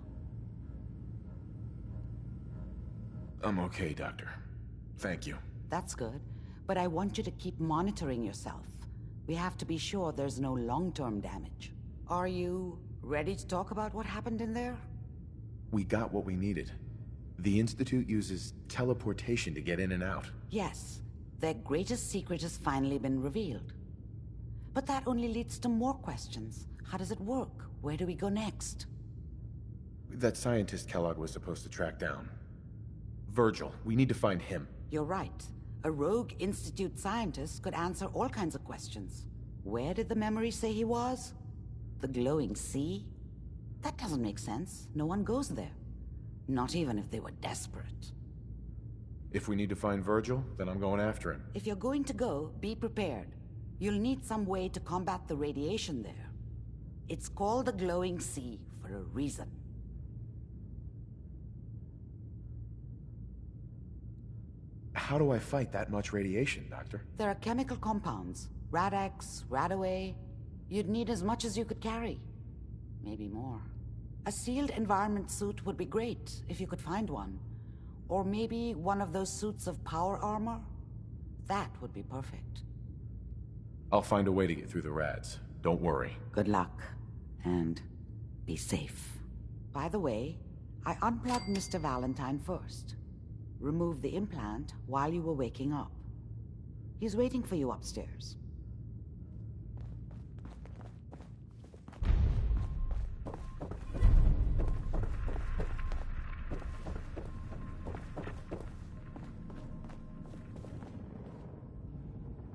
I'm okay, Doctor. Thank you. That's good, but I want you to keep monitoring yourself. We have to be sure there's no long-term damage. Are you ready to talk about what happened in there? We got what we needed. The Institute uses teleportation to get in and out. Yes, their greatest secret has finally been revealed. But that only leads to more questions. How does it work? Where do we go next? That scientist Kellogg was supposed to track down. Virgil, we need to find him. You're right. A rogue Institute scientist could answer all kinds of questions. Where did the memory say he was? The glowing sea? That doesn't make sense. No one goes there. Not even if they were desperate. If we need to find Virgil, then I'm going after him. If you're going to go, be prepared. You'll need some way to combat the radiation there. It's called the glowing sea for a reason. How do I fight that much radiation, Doctor? There are chemical compounds. Rad-X, Radaway. You'd need as much as you could carry. Maybe more. A sealed environment suit would be great, if you could find one. Or maybe one of those suits of power armor? That would be perfect. I'll find a way to get through the rads. Don't worry. Good luck. And be safe. By the way, I unplugged Mr. Valentine first. Removed the implant while you were waking up. He's waiting for you upstairs.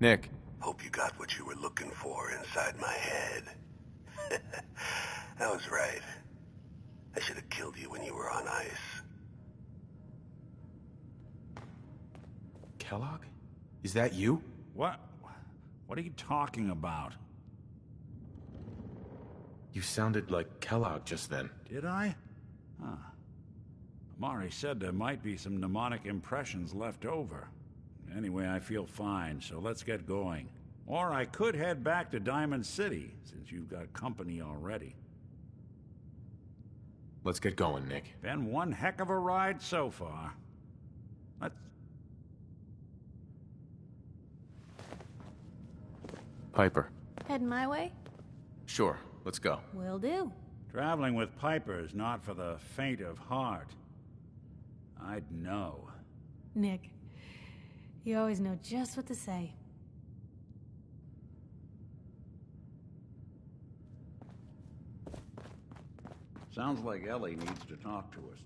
Nick. Hope you got what you were looking for inside my head. I was right. I should have killed you when you were on ice. Kellogg? Is that you? What? What are you talking about? You sounded like Kellogg just then. Did I? Huh. Amari said there might be some mnemonic impressions left over. Anyway, I feel fine, so let's get going. Or I could head back to Diamond City, since you've got company already. Let's get going, Nick. Been one heck of a ride so far. Let's... Piper. Heading my way? Sure, let's go. Will do. Traveling with Piper is not for the faint of heart. I'd know. Nick, you always know just what to say. Sounds like Ellie needs to talk to us.